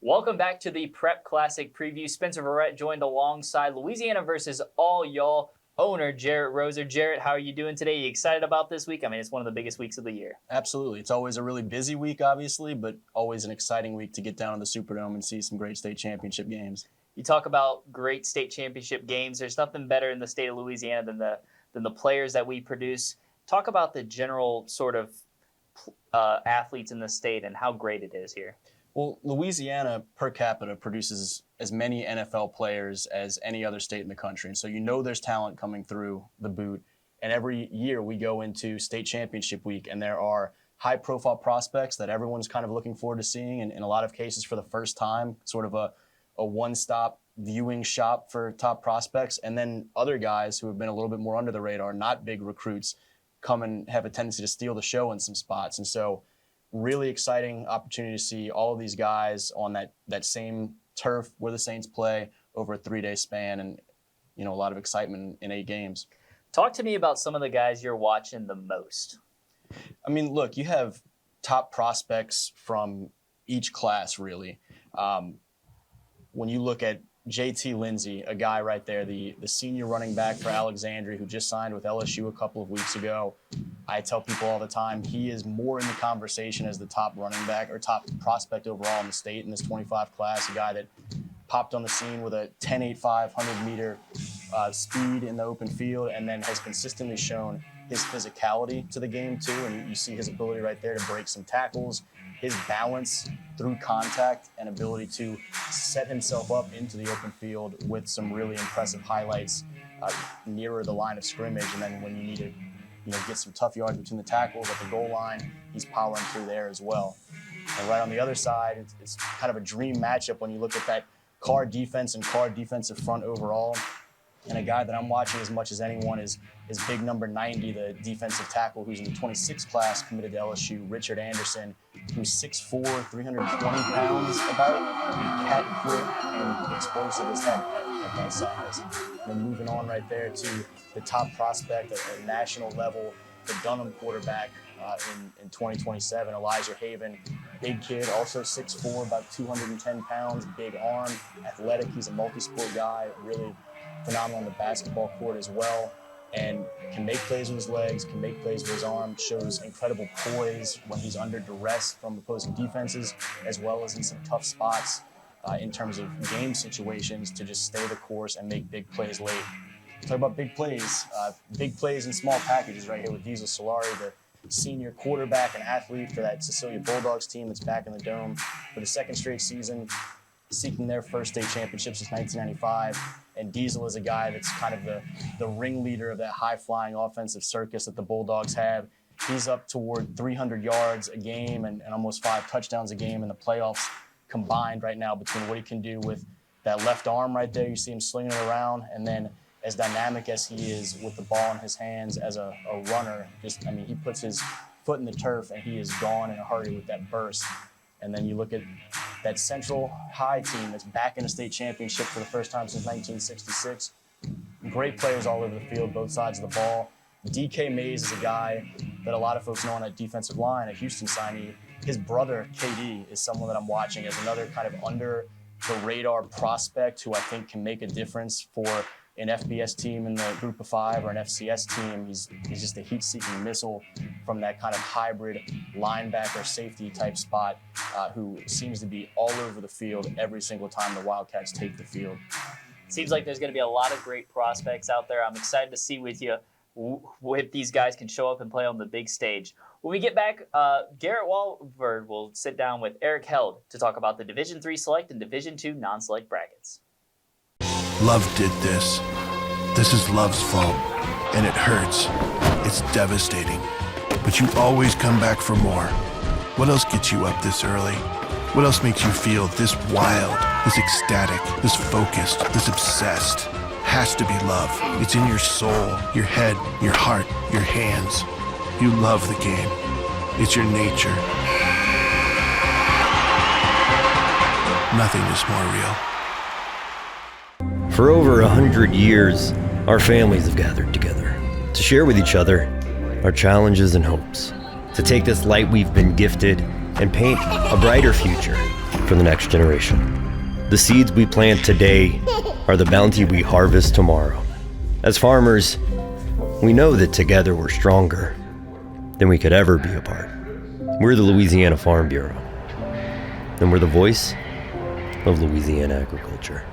Welcome back to the Prep Classic preview. Spencer Verrett joined alongside Louisiana versus All Y'all owner Jarrett Roser. Jarrett, how are you doing today? You excited about this week? I mean, it's one of the biggest weeks of the year. Absolutely. It's always a really busy week, obviously, but always an exciting week to get down to the Superdome and see some great state championship games. You talk about great state championship games. There's nothing better in the state of Louisiana than the players that we produce. Talk about the general sort of athletes in the state and how great it is here. Well, Louisiana per capita produces as many NFL players as any other state in the country. And so you know there's talent coming through the boot. And every year we go into state championship week and there are high-profile prospects that everyone's kind of looking forward to seeing. And in a lot of cases for the first time, sort of a one-stop viewing shop for top prospects. And then other guys who have been a little bit more under the radar, not big recruits, come and have a tendency to steal the show in some spots. And so really exciting opportunity to see all of these guys on that same turf where the Saints play over a 3-day span, and a lot of excitement in 8 games. Talk to me about some of the guys you're watching the most. I mean, look, you have top prospects from each class, really. When you look at JT Lindsay, a guy right there, the senior running back for Alexandria who just signed with LSU a couple of weeks ago. I tell people all the time, he is more in the conversation as the top running back or top prospect overall in the state in this 25 class, a guy that popped on the scene with a 10.85 100-meter speed in the open field and then has consistently shown his physicality to the game too. And you see his ability right there to break some tackles, his balance through contact and ability to set himself up into the open field with some really impressive highlights nearer the line of scrimmage. And then when you need to get some tough yards between the tackles at the goal line, he's powering through there as well. And right on the other side, it's kind of a dream matchup when you look at that Carr defense and Carr defensive front overall. And a guy that I'm watching as much as anyone is big number 90, the defensive tackle who's in the 26 class, committed to LSU, Richard Anderson, who's 6'4", 320 pounds about, cat quick and explosive as heck at that size. And then moving on right there to the top prospect at a national level, the Dunham quarterback in 2027, Elijah Haven. Big kid, also 6'4", about 210 pounds, big arm, athletic. He's a multi-sport guy, really phenomenal on the basketball court as well, and can make plays with his legs, can make plays with his arm, shows incredible poise when he's under duress from opposing defenses, as well as in some tough spots in terms of game situations to just stay the course and make big plays late. Talk about big plays in small packages right here with Diesel Solari, the senior quarterback and athlete for that Cecilia Bulldogs team that's back in the Dome for the second straight season, seeking their first state championship since 1995. And Diesel is a guy that's kind of the ringleader of that high-flying offensive circus that the Bulldogs have. He's up toward 300 yards a game and almost 5 touchdowns a game in the playoffs combined right now between what he can do with that left arm right there. You see him slinging it around, and then as dynamic as he is with the ball in his hands as a runner, he puts his foot in the turf and he is gone in a hurry with that burst. And then you look at that Central High team that's back in a state championship for the first time since 1966. Great players all over the field, both sides of the ball. DK Mays is a guy that a lot of folks know on that defensive line, a Houston signee. His brother, KD, is someone that I'm watching as another kind of under the radar prospect who I think can make a difference for an FBS team in the group of 5 or an FCS team. He's just a heat-seeking missile from that kind of hybrid linebacker safety type spot who seems to be all over the field every single time the Wildcats take the field. Seems like there's going to be a lot of great prospects out there. I'm excited to see with you if these guys can show up and play on the big stage. When we get back, Garrett Walford will sit down with Eric Held to talk about the Division III Select and Division II non-select brackets. Love did this. This is Love's fault, and it hurts. It's devastating. But you always come back for more. What else gets you up this early? What else makes you feel this wild, this ecstatic, this focused, this obsessed? Has to be love. It's in your soul, your head, your heart, your hands. You love the game. It's your nature. Nothing is more real. For over 100 years, our families have gathered together to share with each other our challenges and hopes, to take this light we've been gifted and paint a brighter future for the next generation. The seeds we plant today are the bounty we harvest tomorrow. As farmers, we know that together we're stronger than we could ever be apart. We're the Louisiana Farm Bureau, and we're the voice of Louisiana agriculture.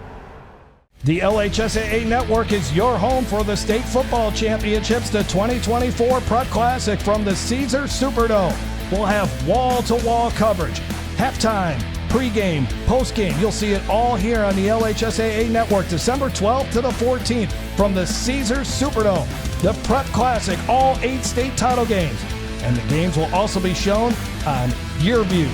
The LHSAA Network is your home for the State Football Championships, the 2024 Prep Classic from the Caesars Superdome. We'll have wall-to-wall coverage, halftime, pregame, postgame. You'll see it all here on the LHSAA Network, December 12th to the 14th from the Caesars Superdome. The Prep Classic, all 8 state title games. And the games will also be shown on YourView.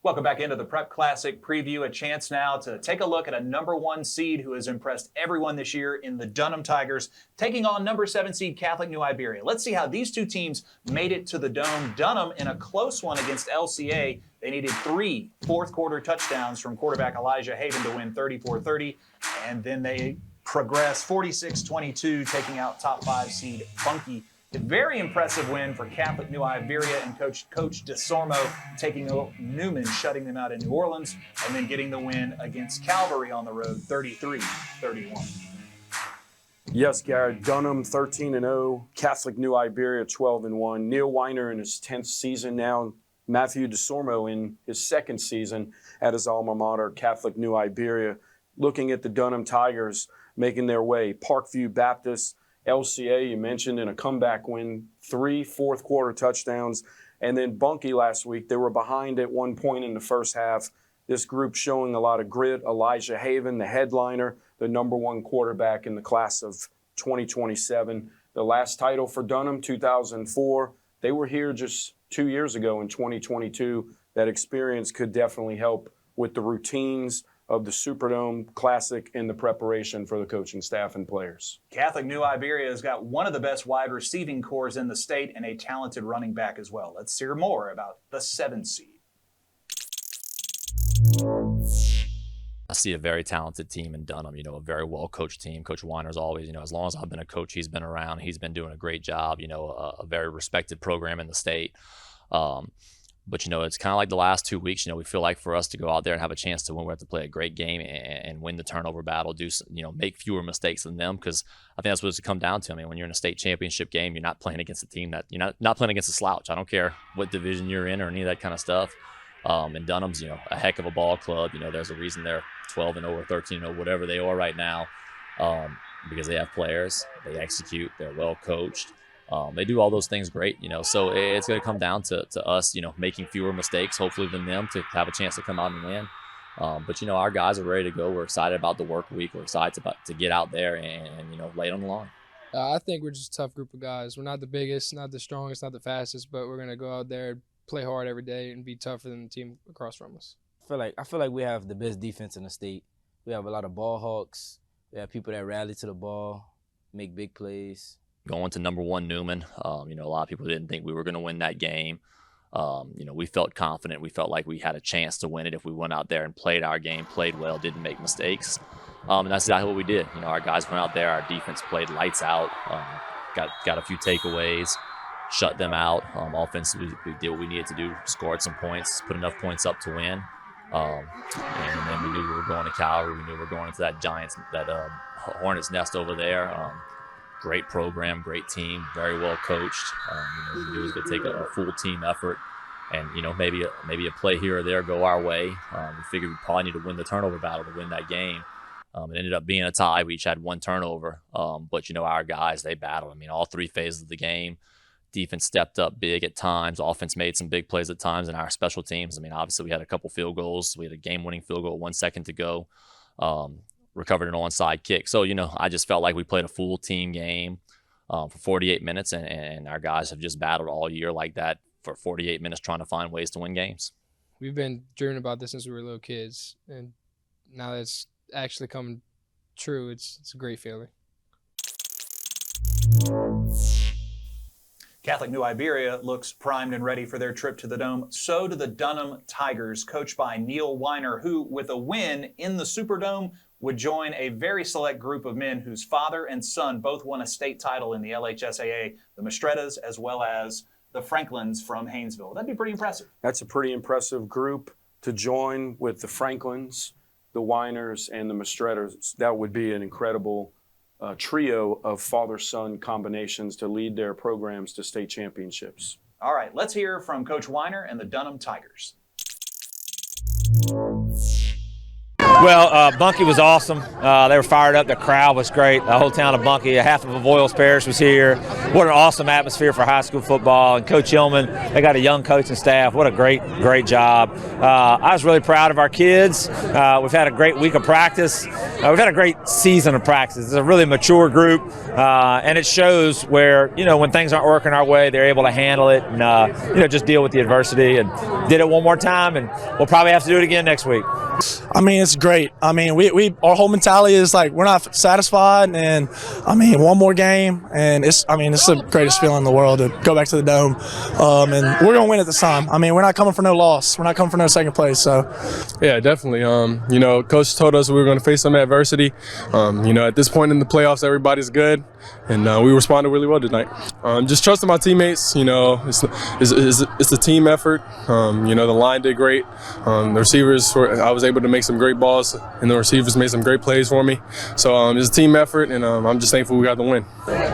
Welcome back into the Prep Classic preview. A chance now to take a look at a #1 seed who has impressed everyone this year in the Dunham Tigers, taking on #7 seed Catholic New Iberia. Let's see how these two teams made it to the Dome. Dunham in a close one against LCA. They needed 3 fourth-quarter touchdowns from quarterback Elijah Haven to win 34-30, and then they progressed 46-22, taking out top 5 seed Bunkie. A very impressive win for Catholic New Iberia and Coach DeSormo taking Newman, shutting them out in New Orleans, and then getting the win against Calvary on the road, 33-31. Yes, Garrett. Dunham 13-0, Catholic New Iberia 12-1. Neil Weiner in his 10th season now. Matthew DeSormo in his 2nd season at his alma mater, Catholic New Iberia. Looking at the Dunham Tigers making their way, Parkview Baptist, LCA, you mentioned, in a comeback win, 3 fourth-quarter touchdowns. And then Bunkie last week, they were behind at one point in the first half. This group showing a lot of grit. Elijah Haven, the headliner, the #1 quarterback in the class of 2027. The last title for Dunham, 2004. They were here just 2 years ago in 2022. That experience could definitely help with the routines of the Superdome Classic and the preparation for the coaching staff and players. Catholic New Iberia has got one of the best wide receiving cores in the state and a talented running back as well. Let's hear more about the 7 seed. I see a very talented team in Dunham, a very well-coached team. Coach Weiner's always, as long as I've been a coach, he's been around. He's been doing a great job, a very respected program in the state. But, it's kind of like the last 2 weeks, we feel like for us to go out there and have a chance to win, we have to play a great game and win the turnover battle, make fewer mistakes than them, because I think that's what it's come down to. I mean, when you're in a state championship game, you're not playing against a team that you're not playing against a slouch. I don't care what division you're in or any of that kind of stuff. And Dunham's, a heck of a ball club. There's a reason they're 12-0 or 13-0, whatever they are right now, because they have players, they execute, they're well coached. They do all those things great, so it's going to come down to us, making fewer mistakes, hopefully, than them to have a chance to come out and win. But, our guys are ready to go. We're excited about the work week. We're excited to get out there and lay it on the line. I think we're just a tough group of guys. We're not the biggest, not the strongest, not the fastest, but we're going to go out there, play hard every day, and be tougher than the team across from us. I feel like we have the best defense in the state. We have a lot of ball hawks. We have people that rally to the ball, make big plays. Going to #1 Newman, a lot of people didn't think we were going to win that game. We felt confident. We felt like we had a chance to win it if we went out there and played our game, played well, didn't make mistakes. And that's exactly what we did. Our guys went out there. Our defense played lights out, got a few takeaways, shut them out. Offensively, we did what we needed to do, scored some points, put enough points up to win. And then we knew we were going to Calvary. We knew we were going into that Hornets nest over there. Great program, great team, very well coached. We knew it was going to take a full team effort, and maybe a play here or there go our way. We figured we probably need to win the turnover battle to win that game. It ended up being a tie. We each had 1 turnover, but our guys, they battled. All 3 phases of the game. Defense stepped up big at times. Offense made some big plays at times, and our special teams. Obviously we had a couple field goals. We had a game-winning field goal, 1 second to go. Recovered an onside kick. So, I just felt like we played a full team game for 48 minutes, and our guys have just battled all year like that for 48 minutes trying to find ways to win games. We've been dreaming about this since we were little kids, and now that it's actually coming true, it's a great feeling. Catholic New Iberia looks primed and ready for their trip to the Dome. So do the Dunham Tigers, coached by Neil Weiner, who, with a win in the Superdome, would join a very select group of men whose father and son both won a state title in the LHSAA, the Mistrettas, as well as the Franklins from Haynesville. That'd be pretty impressive. That's a pretty impressive group to join with the Franklins, the Weiners, and the Mistrettas. That would be an incredible trio of father-son combinations to lead their programs to state championships. All right, let's hear from Coach Weiner and the Dunham Tigers. Well, Bunkie was awesome. They were fired up. The crowd was great. The whole town of Bunkie, half of Avoyles Parish was here. What an awesome atmosphere for high school football. And Coach Hillman, they got a young coaching staff. What a great job. I was really proud of our kids. We've had a great week of practice. We've had a great season of practice. It's a really mature group, and it shows where, when things aren't working our way, they're able to handle it and, just deal with the adversity. And did it one more time, and we'll probably have to do it again next week. I mean, it's great. I mean, our whole mentality is like we're not satisfied, and I mean, one more game, and it's the greatest feeling in the world to go back to the Dome, and we're gonna win it this time. I mean, we're not coming for no loss. We're not coming for no second place. So, yeah, definitely. Coach told us we were going to face some adversity. At this point in the playoffs, everybody's good, and we responded really well tonight. Just trusting my teammates. It's a team effort. The line did great. The receivers I was able to make some great balls, and the receivers made some great plays for me. So it's a team effort, and I'm just thankful we got the win.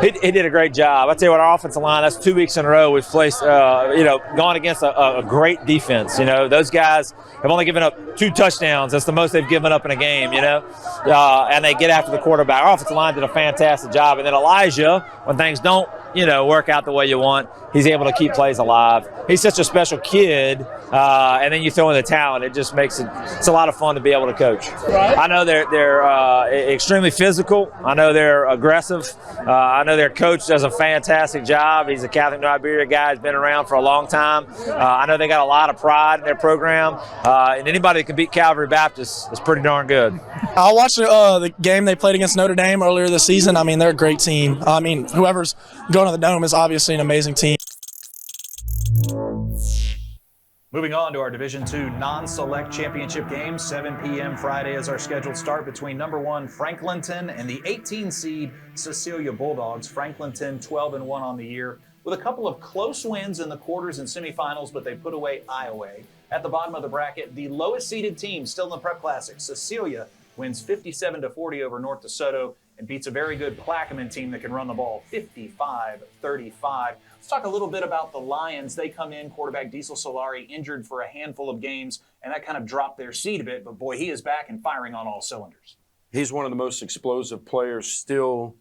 He did a great job. I tell you what, our offensive line, that's 2 weeks in a row we've placed, gone against a great defense. Those guys have only given up 2 touchdowns. That's the most they've given up in a game, and they get after the quarterback. Our offensive line did a fantastic job. And then Elijah, when things don't, work out the way you want, he's able to keep plays alive. He's such a special kid, and then you throw in the talent. It just makes it's a lot of fun to be able to coach. I know they're extremely physical. I know they're aggressive. I know their coach does a fantastic job. He's a Catholic New Iberia guy. He's been around for a long time. I know they got a lot of pride in their program, and anybody that can beat Calvary Baptist is pretty darn good. I watched the game they played against Notre Dame earlier this season. I mean, they're a great team. I mean, whoever's going to the Dome is obviously an amazing team. Moving on to our Division II non-select championship game. 7 p.m. Friday is our scheduled start between number 1 Franklinton and the 18 seed Cecilia Bulldogs. Franklinton 12-1 on the year with a couple of close wins in the quarters and semifinals, but they put away Iowa. At the bottom of the bracket, the lowest seeded team still in the Prep Classic, Cecilia, wins 57-40 over North DeSoto and beats a very good Plaquemines team that can run the ball 55-35. Let's talk a little bit about the Lions. They come in, quarterback Diesel Solari injured for a handful of games, and that kind of dropped their seed a bit, but boy, he is back and firing on all cylinders. He's one of the most explosive players still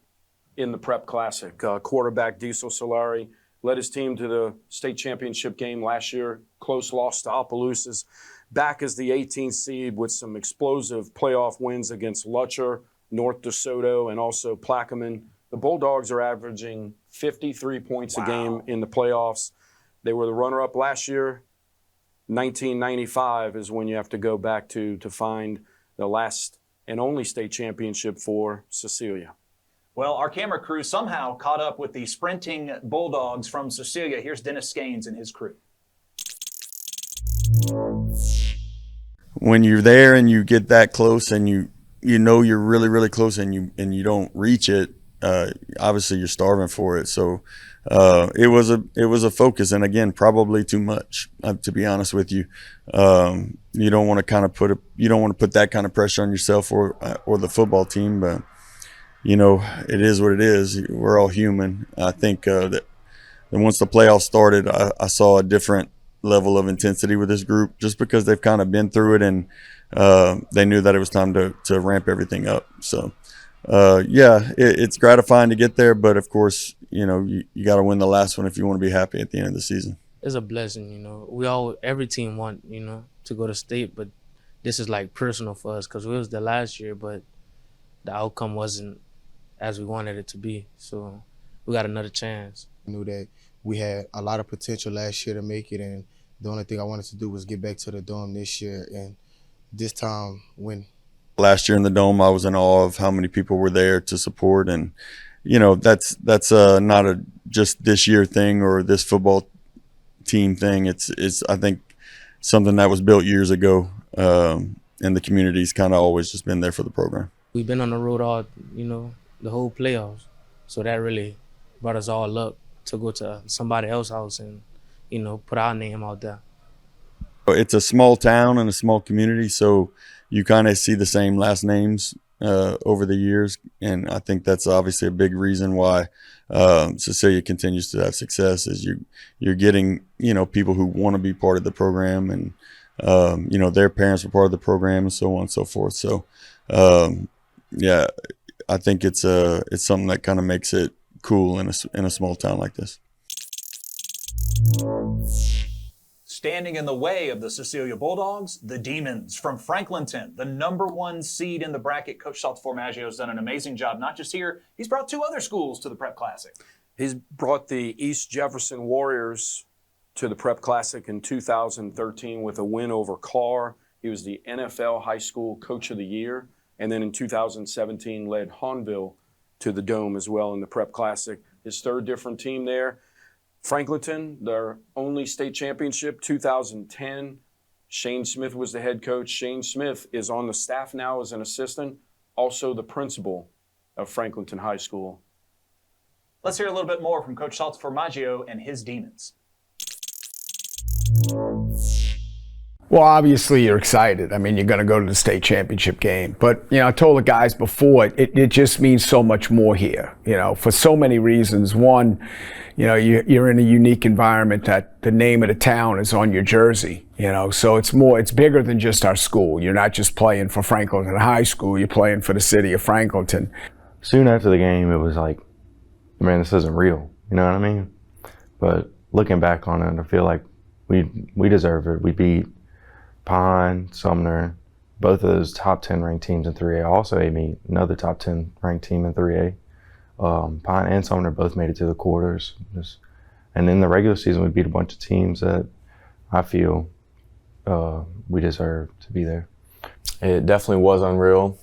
in the Prep Classic. Quarterback Diesel Solari led his team to the state championship game last year, close loss to Opelousas. Back as the 18th seed with some explosive playoff wins against Lutcher, North DeSoto, and also Plaquemines. The Bulldogs are averaging 53 points a game in the playoffs. They were the runner-up last year. 1995 is when you have to go back to find the last and only state championship for Cecilia. Well, our camera crew somehow caught up with the sprinting Bulldogs from Cecilia. Here's Dennis Skanes and his crew. When you're there and you get that close and you know you're really, really close and you don't reach it, obviously you're starving for it. So it was a focus, and again, probably too much, to be honest with you. You don't want to put that kind of pressure on yourself or the football team, but it is what it is. We're all human. I think that once the playoffs started, I saw a different level of intensity with this group, just because they've kind of been through it, and they knew that it was time to ramp everything up. So it's gratifying to get there, but of course, you got to win the last one if you want to be happy at the end of the season. It's a blessing, every team want, to go to state, but this is like personal for us because it was the last year, but the outcome wasn't as we wanted it to be. So we got another chance. I knew that we had a lot of potential last year to make it, and the only thing I wanted to do was get back to the Dome this year, and this time win. Last year in the Dome, I was in awe of how many people were there to support, and that's not a just this year thing or this football team thing. It's I think something that was built years ago, and the community's kind of always just been there for the program. We've been on the road all, the whole playoffs, so that really brought us all up to go to somebody else's house and, put our name out there. It's a small town and a small community, so you kind of see the same last names over the years, and I think that's obviously a big reason why Cecilia continues to have success. Is you're getting people who want to be part of the program, and their parents were part of the program and so on and so forth. So, yeah, I think it's something that kind of makes it cool in a small town like this. Standing in the way of the Cecilia Bulldogs, the Demons from Franklinton, the #1 seed in the bracket. Coach Salts Formaggio has done an amazing job, not just here. He's brought 2 other schools to the Prep Classic. He's brought the East Jefferson Warriors to the Prep Classic in 2013 with a win over Carr. He was the NFL High School Coach of the Year. And then in 2017 led Hahnville to the Dome as well in the Prep Classic. His 3rd different team there. Franklinton, their only state championship, 2010. Shane Smith was the head coach. Shane Smith is on the staff now as an assistant, also the principal of Franklinton High School. Let's hear a little bit more from Coach Salts Formaggio and his Demons. Well, obviously you're excited. I mean, you're going to go to the state championship game. But, I told the guys before, it just means so much more here, for so many reasons. One, you're in a unique environment that the name of the town is on your jersey, so it's bigger than just our school. You're not just playing for Franklinton High School, you're playing for the city of Franklinton. Soon after the game, it was like, man, this isn't real, you know what I mean? But looking back on it, I feel like we deserve it. We beat Pine, Sumner, both of those top 10 ranked teams in 3A. Also, another top 10 ranked team in 3A. Pine and Sumner both made it to the quarters. And in the regular season, we beat a bunch of teams that I feel we deserve to be there. It definitely was unreal.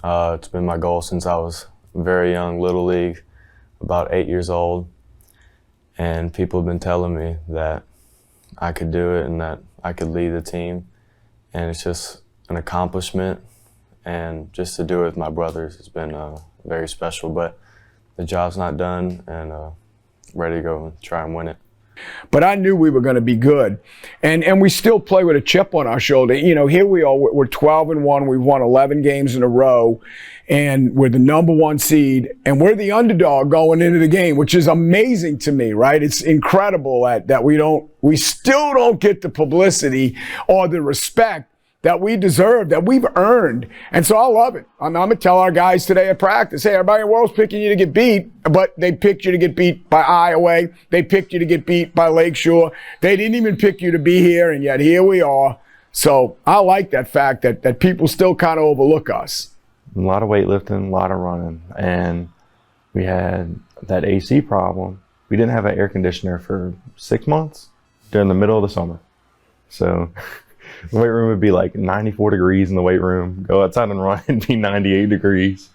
It's been my goal since I was very young, Little League, about 8 years old. And people have been telling me that I could do it and that I could lead the team. And it's just an accomplishment, and just to do it with my brothers has been very special. But the job's not done, and ready to go and try and win it. But I knew we were going to be good, and we still play with a chip on our shoulder. Here we are, we're 12-1. We've won 11 games in a row, and we're the #1 seed, and we're the underdog going into the game, which is amazing to me, right? It's incredible that we still don't get the publicity or the respect that we deserve, that we've earned. And so I love it. I'm going to tell our guys today at practice, hey, everybody in the world's picking you to get beat, but they picked you to get beat by Iowa. They picked you to get beat by Lakeshore. They didn't even pick you to be here, and yet here we are. So I like that fact that people still kind of overlook us. A lot of weightlifting, a lot of running, and we had that AC problem. We didn't have an air conditioner for 6 months during the middle of the summer. So the weight room would be like 94 degrees in the weight room. Go outside and run, it'd be 98 degrees.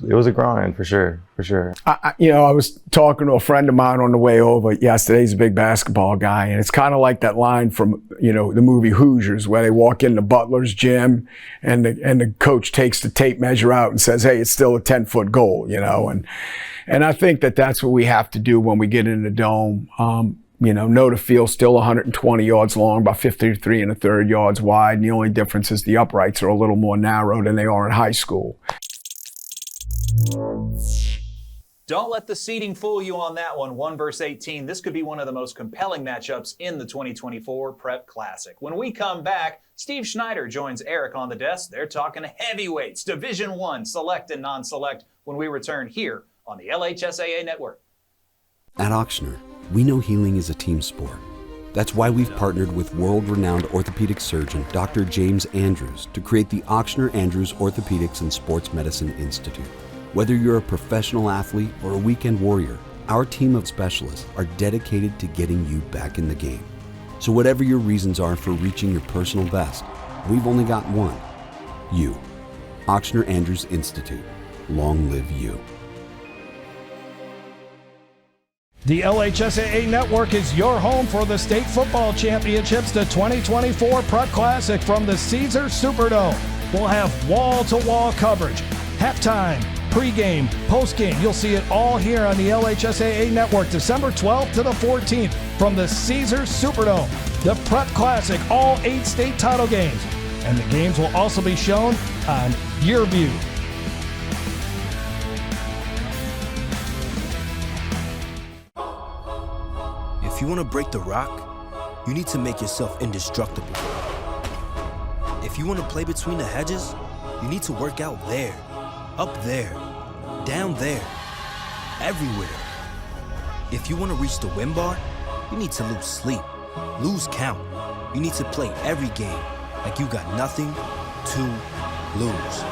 It was a grind for sure, for sure. I was talking to a friend of mine on the way over yesterday. He's a big basketball guy, and it's kind of like that line from the movie Hoosiers, where they walk into Butler's gym and the coach takes the tape measure out and says, "Hey, it's still a 10-foot goal," and I think that's what we have to do when we get in the Dome. Know the field's still 120 yards long, about 53 1/3 yards wide, and the only difference is the uprights are a little more narrow than they are in high school. Don't let the seeding fool you on that one. 1 versus 18. This could be one of the most compelling matchups in the 2024 Prep Classic. When we come back, Steve Schneider joins Eric on the desk. They're talking heavyweights, Division I, select and non-select, when we return here on the LHSAA Network. At Auctioner, we know healing is a team sport. That's why we've partnered with world-renowned orthopedic surgeon Dr. James Andrews to create the Auctioner Andrews Orthopedics and Sports Medicine Institute. Whether you're a professional athlete or a weekend warrior, our team of specialists are dedicated to getting you back in the game. So whatever your reasons are for reaching your personal best, we've only got one: you. Auctioner Andrews Institute. Long live you. The LHSAA Network is your home for the state football championships, the 2024 Prep Classic from the Caesars Superdome. We'll have wall-to-wall coverage, halftime, pregame, postgame. You'll see it all here on the LHSAA Network, December 12th to the 14th from the Caesars Superdome. The Prep Classic, all 8 state title games. And the games will also be shown on YourView. If you want to break the rock, you need to make yourself indestructible. If you want to play between the hedges, you need to work out there, up there, down there, everywhere. If you want to reach the win bar, you need to lose sleep, lose count. You need to play every game like you got nothing to lose.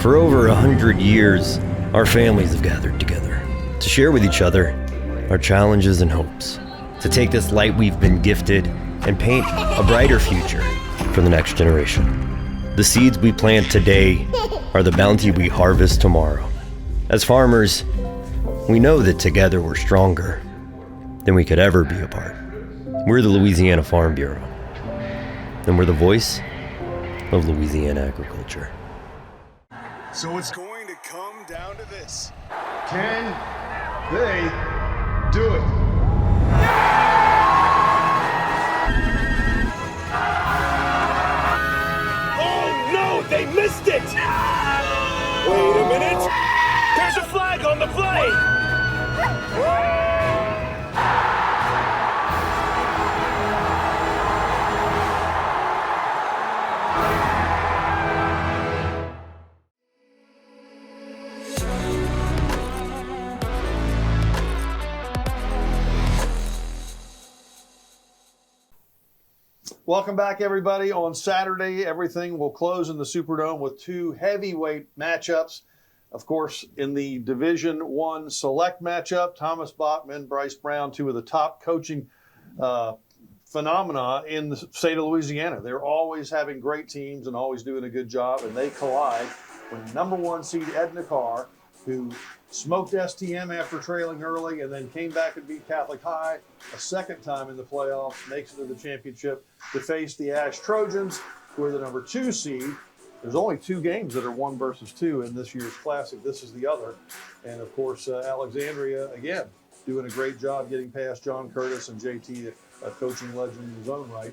For over 100 years, our families have gathered together to share with each other our challenges and hopes, to take this light we've been gifted and paint a brighter future for the next generation. The seeds we plant today are the bounty we harvest tomorrow. As farmers, we know that together we're stronger than we could ever be apart. We're the Louisiana Farm Bureau, and we're the voice of Louisiana agriculture. So it's going to come down to this. Can they do it? Oh no, they missed it! Wait a minute! There's a flag on the play! Welcome back, everybody. On Saturday, everything will close in the Superdome with two heavyweight matchups. Of course, in the Division I select matchup, Thomas Bachman, Bryce Brown, two of the top coaching phenomena in the state of Louisiana. They're always having great teams and always doing a good job, and they collide when number one seed Edna Carr, who smoked STM after trailing early and then came back and beat Catholic High a second time in the playoffs, makes it to the championship to face the Ash Trojans, who are the number 2 seed. There's only 2 games that are 1 versus 2 in this year's Classic. This is the other. And, of course, Alexandria, again, doing a great job getting past John Curtis and JT, a coaching legend in his own right.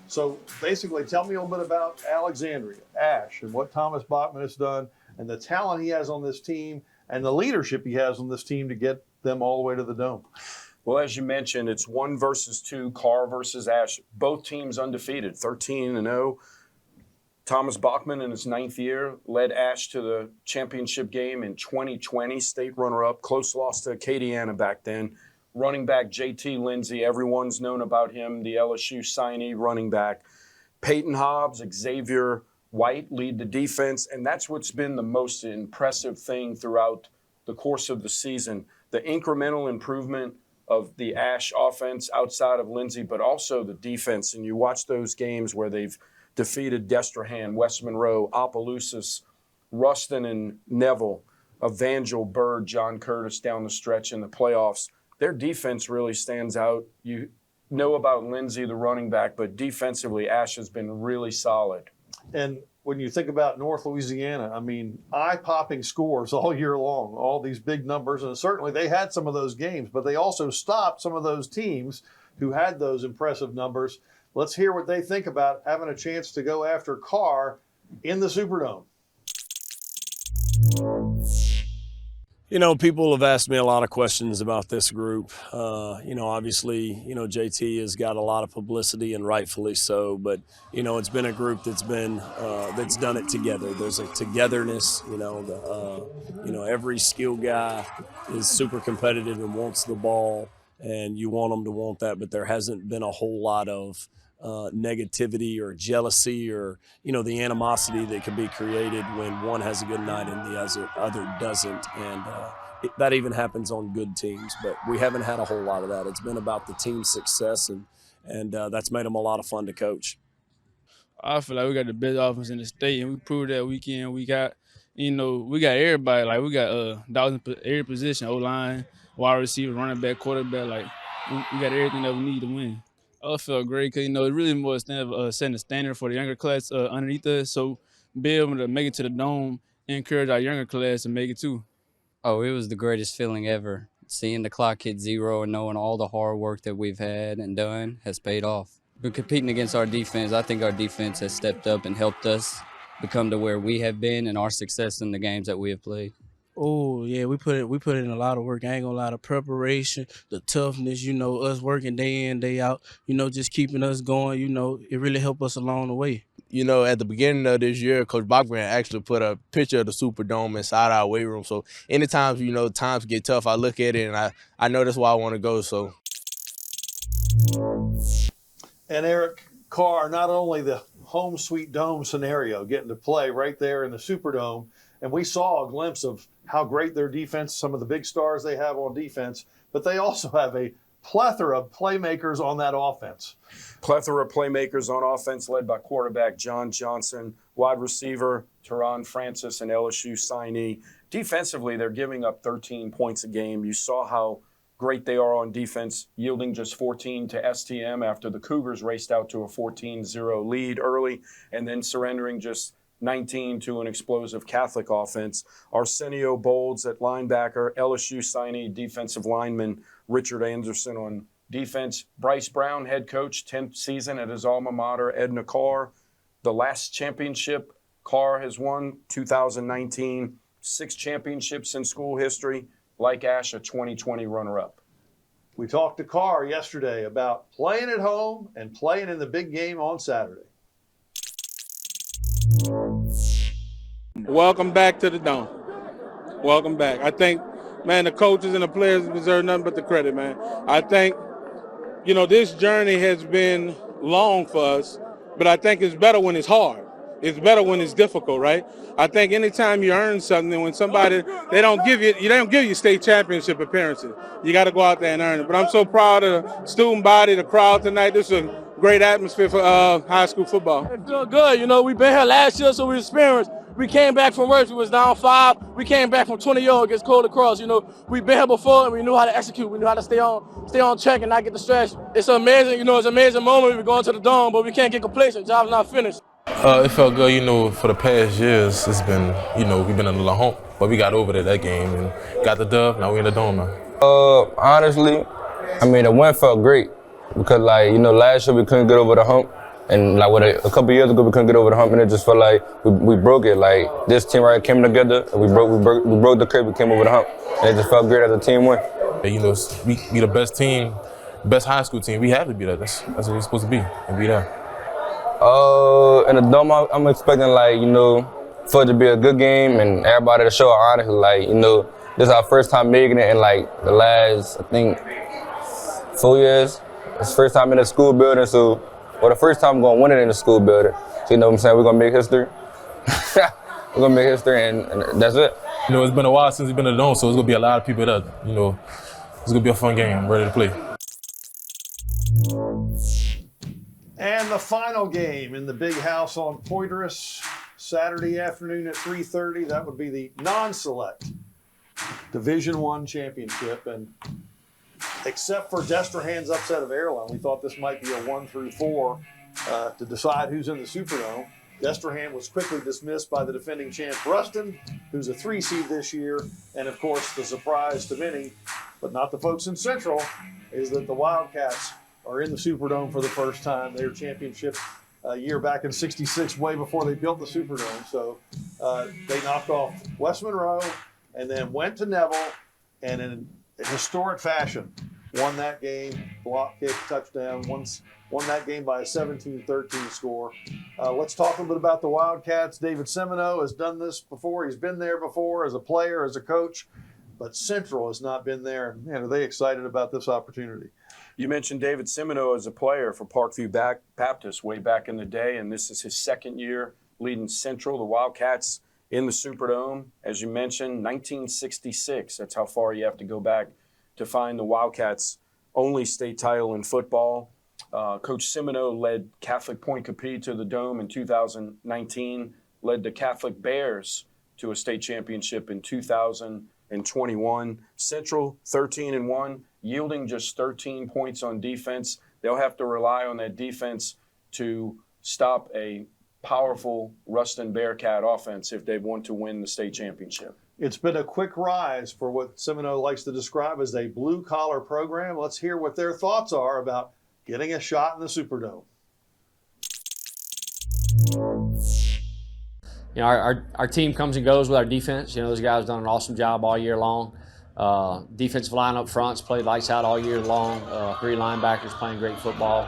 So, basically, tell me a little bit about Alexandria, Ash, and what Thomas Bachman has done, and the talent he has on this team, and the leadership he has on this team to get them all the way to the Dome. Well, as you mentioned, it's 1 versus 2, Carr versus Ash. Both teams undefeated, 13-0. Thomas Bachman, in his 9th year, led Ash to the championship game in 2020, state runner-up, close loss to Acadiana back then. Running back JT Lindsay, everyone's known about him, the LSU signee running back. Peyton Hobbs, Xavier White lead the defense, and that's what's been the most impressive thing throughout the course of the season. The incremental improvement of the Ash offense outside of Lindsay, but also the defense. And you watch those games where they've defeated Destrehan, West Monroe, Opelousas, Ruston and Neville, Evangel, Bird, John Curtis down the stretch in the playoffs. Their defense really stands out. You know about Lindsay, the running back, but defensively, Ash has been really solid. And when you think about North Louisiana, I mean, eye-popping scores all year long, all these big numbers. And certainly they had some of those games, but they also stopped some of those teams who had those impressive numbers. Let's hear what they think about having a chance to go after Carr in the Superdome. You know, people have asked me a lot of questions about this group. Obviously, JT has got a lot of publicity, and rightfully so. But it's been a group that's been that's done it together. There's a togetherness. Every skill guy is super competitive and wants the ball, and you want them to want that. But there hasn't been a whole lot of negativity or jealousy or the animosity that can be created when one has a good night and the other doesn't, and that even happens on good teams. But we haven't had a whole lot of that. It's been about the team's success, and that's made them a lot of fun to coach. I feel like we got the best offense in the state, and we proved that week in, week out. We got everybody. Like, we got dogs in every position: O-line, wide receiver, running back, quarterback. Like, we got everything that we need to win. I felt great because, it really was setting the standard for the younger class underneath us. So be able to make it to the Dome and encourage our younger class to make it too. Oh, it was the greatest feeling ever. Seeing the clock hit 0 and knowing all the hard work that we've had and done has paid off. But competing against our defense, I think our defense has stepped up and helped us become to where we have been and our success in the games that we have played. Oh yeah, we put in a lot of work. I ain't gonna lie, the preparation, the toughness, us working day in, day out, just keeping us going, it really helped us along the way. At the beginning of this year, Coach Bachman actually put a picture of the Superdome inside our weight room. So anytime, times get tough, I look at it and I know that's why I want to go. So. And Eric Carr, not only the home sweet dome scenario, getting to play right there in the Superdome, and we saw a glimpse of how great their defense, some of the big stars they have on defense, but they also have a plethora of playmakers on that offense. Plethora of playmakers on offense led by quarterback John Johnson, wide receiver Teron Francis, and LSU signee. Defensively, they're giving up 13 points a game. You saw how great they are on defense, yielding just 14 to STM after the Cougars raced out to a 14-0 lead early and then surrendering just 19 to an explosive Catholic offense. Arsenio Bolds at linebacker, LSU signee defensive lineman Richard Anderson on defense. Bryce Brown, head coach, 10th season at his alma mater, Edna Carr. The last championship Carr has won, 2019, 6 championships in school history. Like Ash, a 2020 runner-up. We talked to Carr yesterday about playing at home and playing in the big game on Saturday. Welcome back to the Dome. Welcome back. I think, man, the coaches and the players deserve nothing but the credit, man. I think, this journey has been long for us, but I think it's better when it's hard. It's better when it's difficult, right? I think anytime you earn something, when somebody, they don't give you state championship appearances. You got to go out there and earn it. But I'm so proud of the student body, the crowd tonight. This is a great atmosphere for high school football. It's doing good. We've been here last year, so we experienced. We came back from work. We was down 5. We came back from 20 yards against Cold Cross. We've been here before, and we knew how to execute. We knew how to stay on track and not get distracted. It's amazing. It's an amazing moment. We're going to the Dome, but we can't get complacent. Job's not finished. It felt good, for the past years, it's been, we've been in a little hump, but we got over that game and got the dub. Now we're in the Dome now. Honestly, the win felt great because, last year we couldn't get over the hump, and a couple years ago we couldn't get over the hump, and it just felt like we broke it. Like this team right came together, and we broke the curve, we came over the hump, and it just felt great as a team win. We the best team, best high school team. We have to be that. That's what we're supposed to be, and be there. In the Dome, I'm expecting, for it to be a good game and everybody to show honestly, this is our first time making it in, the last, I think, 4 years. It's the first time in the school building, the first time we're going to win it in the school building. So, what I'm saying? We're going to make history. We're going to make history, and that's it. It's been a while since we've been in the Dome, so it's going to be a lot of people that, it's going to be a fun game. I'm ready to play. And the final game in the big house on Poitras, Saturday afternoon at 3:30. That would be the non-select Division I championship. And except for Destrehan's upset of Airline, we thought this might be a 1 through 4 to decide who's in the Superdome. Destrehan was quickly dismissed by the defending champ Ruston, who's a 3 seed this year. And of course, the surprise to many, but not the folks in Central, is that the Wildcats are in the Superdome for the first time. Their championship year back in '66, way before they built the Superdome. So they knocked off West Monroe and then went to Neville and in historic fashion won that game, block kick, touchdown, won that game by a 17-13 score. Let's talk a little bit about the Wildcats. David Semino has done this before. He's been there before as a player, as a coach, but Central has not been there. Man, are they excited about this opportunity? You mentioned David Semino as a player for Parkview Baptist way back in the day, and this is his second year leading Central, the Wildcats, in the Superdome. As you mentioned, 1966. That's how far you have to go back to find the Wildcats' only state title in football. Coach Semino led Catholic Point Capee to the Dome in 2019, led the Catholic Bears to a state championship in 2021. Central, 13-1. Yielding just 13 points on defense. They'll have to rely on that defense to stop a powerful Ruston Bearcat offense if they want to win the state championship. It's been a quick rise for what Semino likes to describe as a blue-collar program. Let's hear what their thoughts are about getting a shot in the Superdome. you know, our team comes and goes with our defense. You know, those guys have done an awesome job all year long. Defensive line up front's played lights out all year long. 3 linebackers playing great football.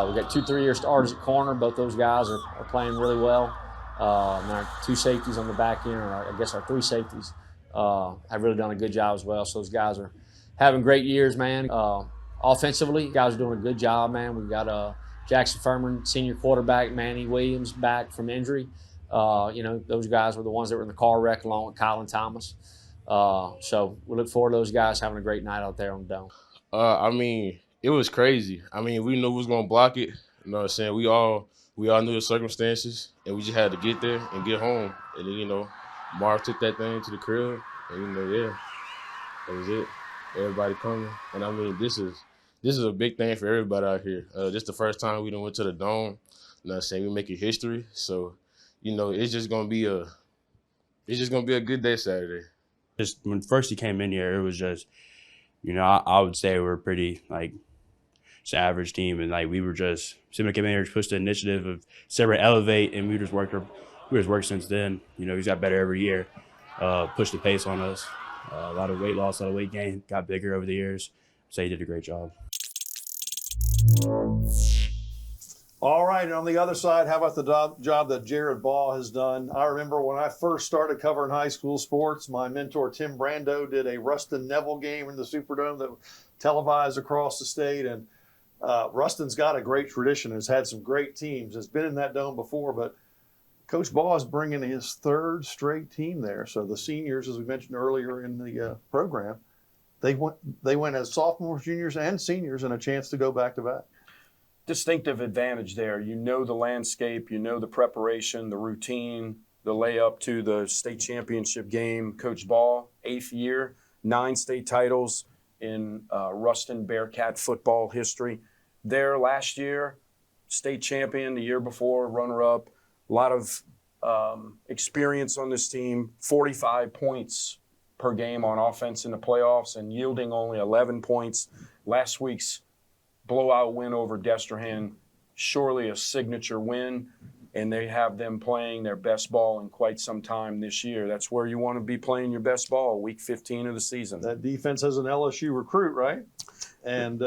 We've got 2 3-year starters at corner. Both those guys are playing really well. And our 2 safeties on the back end, or I guess our 3 safeties, have really done a good job as well. So those guys are having great years, man. Offensively, guys are doing a good job, man. We've got Jackson Furman, senior quarterback, Manny Williams back from injury. You know, those guys were the ones that were in the car wreck along with Colin Thomas. So we look forward to those guys having a great night out there on the dome. I mean, it was crazy. I mean, we knew we was gonna block it. You know what I'm saying? We all knew the circumstances, and we just had to get there and get home. And then, you know, Marv took that thing to the crib, and you know, yeah, that was it. Everybody coming, and I mean, this is a big thing for everybody out here. This the first time we done went to the dome. You know what I'm saying? We making history, so you know, it's just gonna be a good day Saturday. Just when first he came in here, it was just, you know, I would say we're pretty like just an average team, and like we were just Simon came in here, pushed the initiative of separate elevate, and we just worked since then. You know, he's got better every year, pushed the pace on us. A lot of weight loss, a lot of weight gain, got bigger over the years. So he did a great job. All right, and on the other side, how about the job that Jared Ball has done? I remember when I first started covering high school sports, my mentor Tim Brando did a Ruston Neville game in the Superdome that televised across the state, and Ruston's got a great tradition, has had some great teams, has been in that dome before, but Coach Ball is bringing his 3rd straight team there. So the seniors, as we mentioned earlier in the program, they went as sophomores, juniors, and seniors, and a chance to go back-to-back. Distinctive advantage there. You know the landscape, you know the preparation, the routine, the layup to the state championship game. Coach Ball, 8th year, 9 state titles in Ruston Bearcat football history. There last year, state champion, the year before, runner-up. A lot of experience on this team, 45 points per game on offense in the playoffs and yielding only 11 points. Last week's blowout win over Destrehan, surely a signature win, and they have them playing their best ball in quite some time this year. That's where you want to be playing your best ball, week 15 of the season. That defense has an LSU recruit, right? And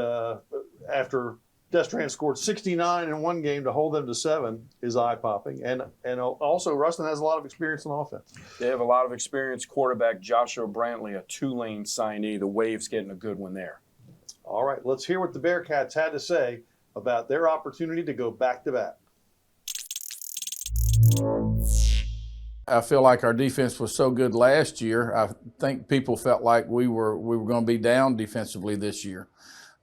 after Destrehan scored 69 in one game, to hold them to 7 is eye-popping. And also, Ruston has a lot of experience on offense. They have a lot of experience. Quarterback Joshua Brantley, a Tulane signee. The Wave's getting a good one there. All right, let's hear what the Bearcats had to say about their opportunity to go back-to-back. I feel like our defense was so good last year. I think people felt like we were going to be down defensively this year.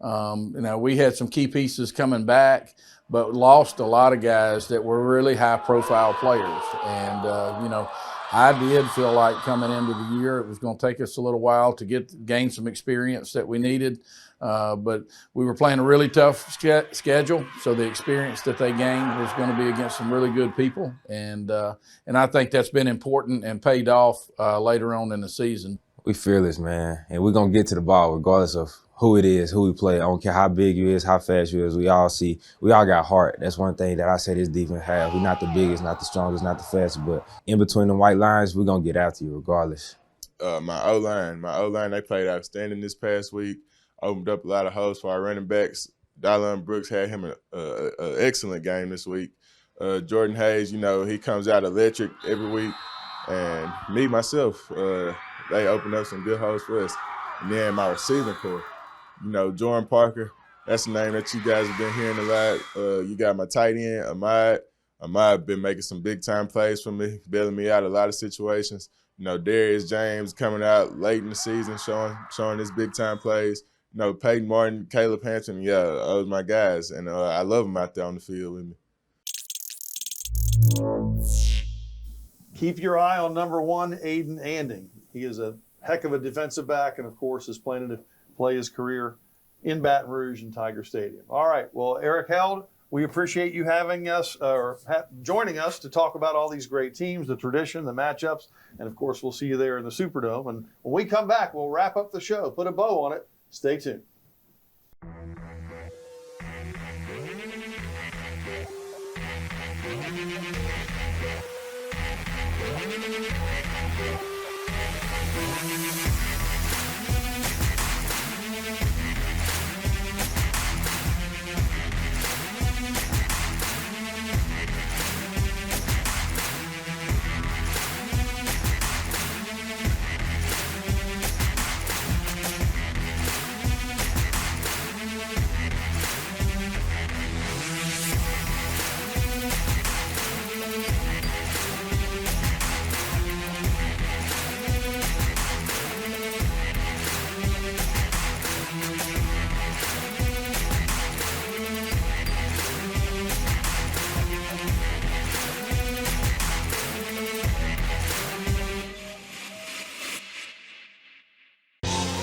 You know, we had some key pieces coming back, but lost a lot of guys that were really high-profile players. And you know, I did feel like coming into the year it was going to take us a little while to gain some experience that we needed. But we were playing a really tough schedule, so the experience that they gained was going to be against some really good people, and I think that's been important and paid off later on in the season. We fearless, man, and we're gonna get to the ball regardless of who it is, who we play. I don't care how big you is, how fast you is. We all got heart. That's one thing that I say this defense has. We're not the biggest, not the strongest, not the fastest, but in between the white lines, we're gonna get after you regardless. My O-line, they played outstanding this past week. Opened up a lot of holes for our running backs. Dylan Brooks had him an excellent game this week. Jordan Hayes, you know, he comes out electric every week. And me, myself, they opened up some good holes for us. And then my receiving core, you know, Jordan Parker, that's the name that you guys have been hearing a lot. You got my tight end, Ahmad. Ahmad been making some big-time plays for me, bailing me out a lot of situations. You know, Darius James coming out late in the season, showing his big-time plays. You know, Peyton Martin, Caleb Hampton, yeah, those my guys. And I love them out there on the field with me. Keep your eye on number 1, Aiden Anding. He is a heck of a defensive back and, of course, is planning to play his career in Baton Rouge and Tiger Stadium. All right, well, Eric Held, we appreciate you having us or joining us to talk about all these great teams, the tradition, the matchups, and, of course, we'll see you there in the Superdome. And when we come back, we'll wrap up the show, put a bow on it. Stay tuned.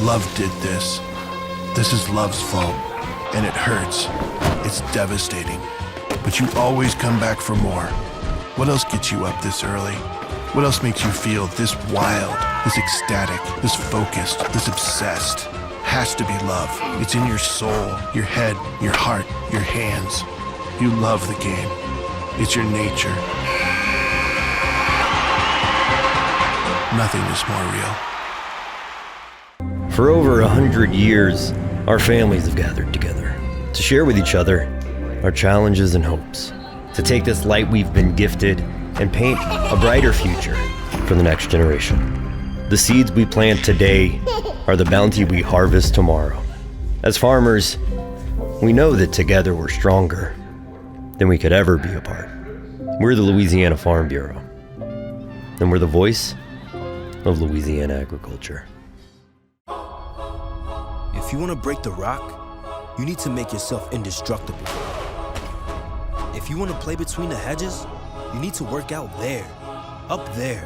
Love did this. This is love's fault, and it hurts. It's devastating. But you always come back for more. What else gets you up this early? What else makes you feel this wild, this ecstatic, this focused, this obsessed? Has to be love. It's in your soul, your head, your heart, your hands. You love the game. It's your nature. Nothing is more real. For over 100 years, our families have gathered together to share with each other our challenges and hopes, to take this light we've been gifted and paint a brighter future for the next generation. The seeds we plant today are the bounty we harvest tomorrow. As farmers, we know that together we're stronger than we could ever be apart. We're the Louisiana Farm Bureau, and we're the voice of Louisiana agriculture. If you want to break the rock, you need to make yourself indestructible. If you want to play between the hedges, you need to work out there, up there,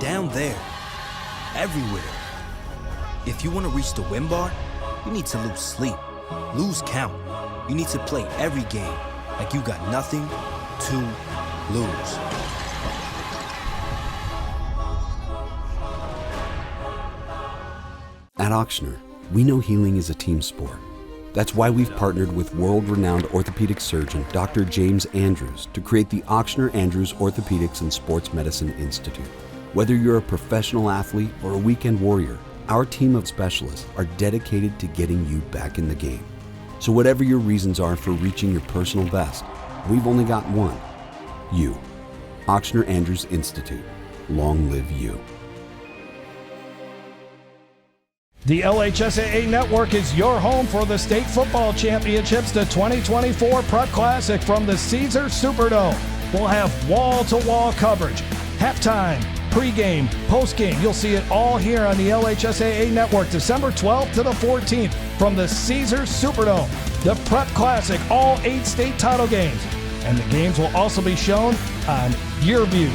down there, everywhere. If you want to reach the win bar, you need to lose sleep, lose count. You need to play every game like you got nothing to lose. At Auctioner, we know healing is a team sport. That's why we've partnered with world-renowned orthopedic surgeon Dr. James Andrews to create the Auctioner Andrews Orthopedics and Sports Medicine Institute. Whether you're a professional athlete or a weekend warrior, our team of specialists are dedicated to getting you back in the game. So whatever your reasons are for reaching your personal best, we've only got one: you. Auctioner Andrews Institute. Long live you. The LHSAA Network is your home for the state football championships, the 2024 Prep Classic from the Caesars Superdome. We'll have wall-to-wall coverage, halftime, pregame, postgame. You'll see it all here on the LHSAA Network, December 12th to the 14th from the Caesars Superdome. The Prep Classic, all 8 state title games. And the games will also be shown on YourView.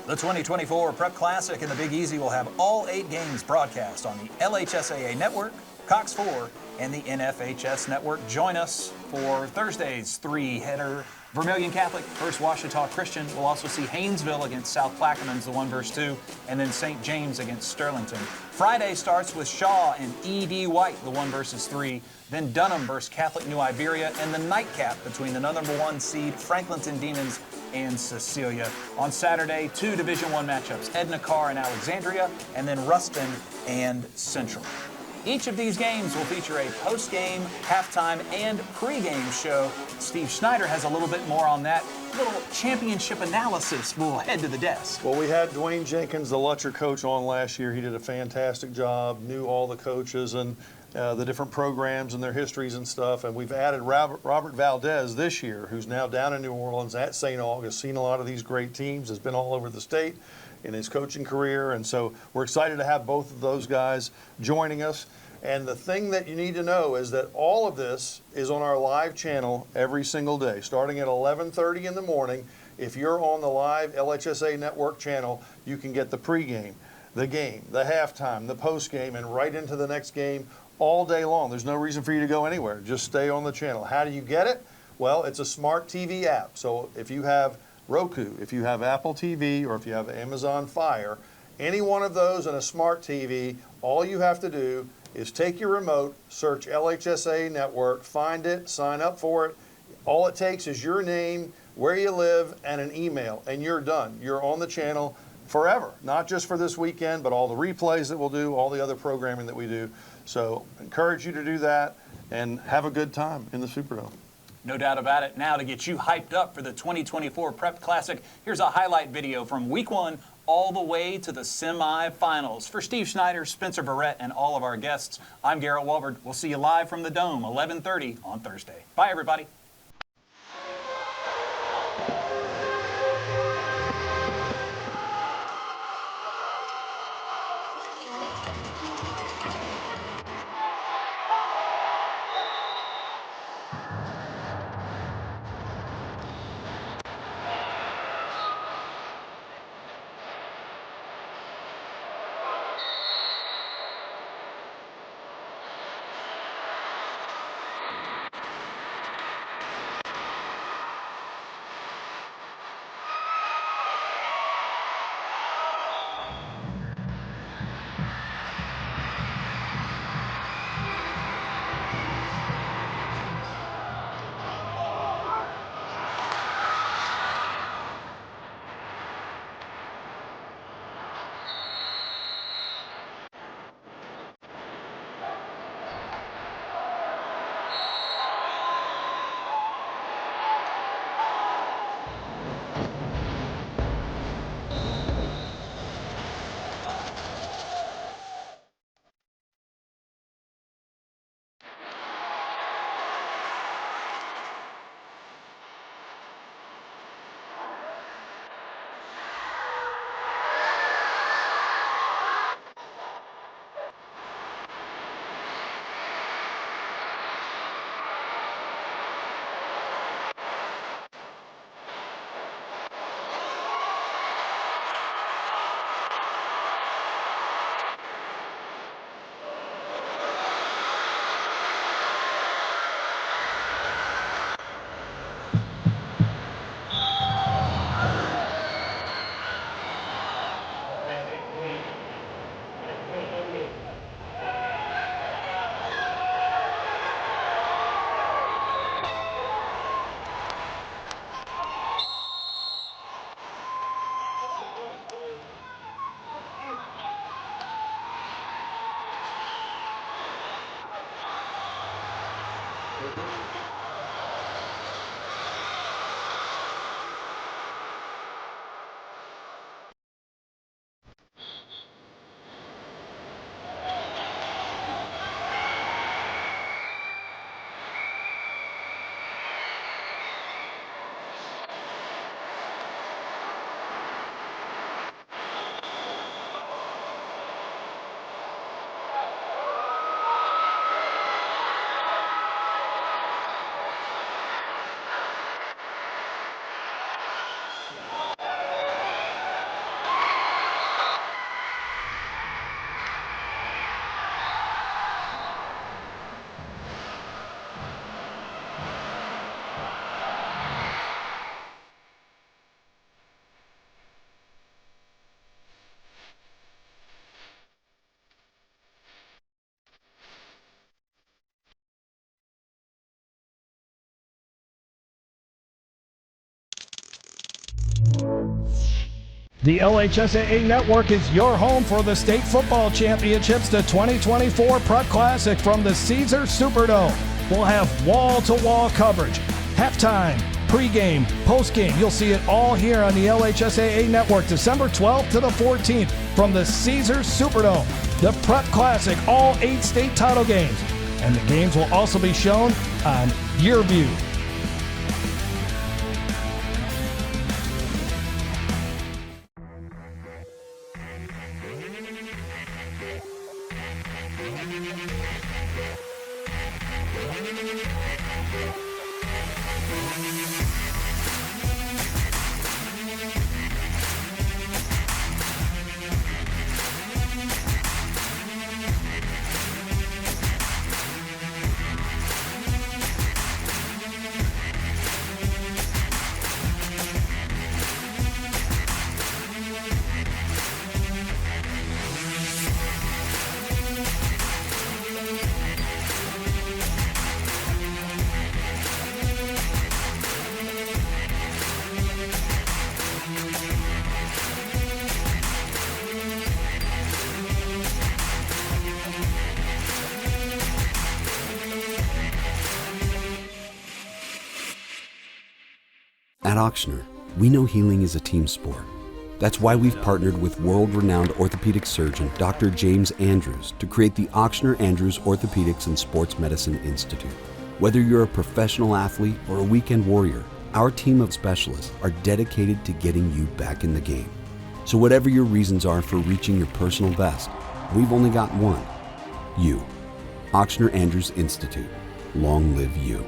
The 2024 Prep Classic and the Big Easy will have all 8 games broadcast on the LHSAA Network, Cox 4, and the NFHS Network. Join us for Thursday's 3-header. Vermillion Catholic versus Ouachita Christian. We'll also see Haynesville against South Plaquemines, the 1 versus 2, and then St. James against Sterlington. Friday starts with Shaw and E.D. White, the 1 versus 3, then Dunham versus Catholic New Iberia, and the nightcap between the number 1 seed Franklinton Demons and Cecilia. On Saturday, 2 Division I matchups, Edna Carr and Alexandria, and then Ruston and Central. Each of these games will feature a post-game, halftime, and pre-game show. Steve Schneider has a little bit more on that. Little championship analysis. We'll head to the desk. Well, we had Dwayne Jenkins, the Lutcher coach, on last year. He did a fantastic job, knew all the coaches and the different programs and their histories and stuff. And we've added Robert Valdez this year, who's now down in New Orleans at St. August, seen a lot of these great teams, has been all over the state in his coaching career. And so we're excited to have both of those guys joining us. And the thing that you need to know is that all of this is on our live channel every single day, starting at 11:30 in the morning. If you're on the live LHSA Network channel, you can get the pregame, the game, the halftime, the postgame, and right into the next game all day long. There's no reason for you to go anywhere. Just stay on the channel. How do you get it? Well, it's a smart TV app. So if you have Roku, if you have Apple TV, or if you have Amazon Fire, any one of those and a smart TV, all you have to do is take your remote, search LHSA Network, find it, sign up for it. All it takes is your name, where you live, and an email, and you're done. You're on the channel forever, not just for this weekend, but all the replays that we'll do, all the other programming that we do. So encourage you to do that and have a good time in the Superdome. No doubt about it. Now to get you hyped up for the 2024 Prep Classic, here's a highlight video from Week 1 all the way to the semifinals. For Steve Schneider, Spencer Barrett, and all of our guests, I'm Garrett Walbert. We'll see you live from the Dome, 11:30 on Thursday. Bye, everybody. The LHSAA Network is your home for the state football championships, the 2024 Prep Classic from the Caesars Superdome. We'll have wall-to-wall coverage, halftime, pregame, postgame. You'll see it all here on the LHSAA Network, December 12th to the 14th from the Caesars Superdome. The Prep Classic, all 8 state title games. And the games will also be shown on YourView. At Auctioner, we know healing is a team sport. That's why we've partnered with world-renowned orthopedic surgeon Dr. James Andrews to create the Auctioner Andrews Orthopedics and Sports Medicine Institute. Whether you're a professional athlete or a weekend warrior, our team of specialists are dedicated to getting you back in the game. So whatever your reasons are for reaching your personal best, we've only got one: you. Auctioner Andrews Institute. Long live you.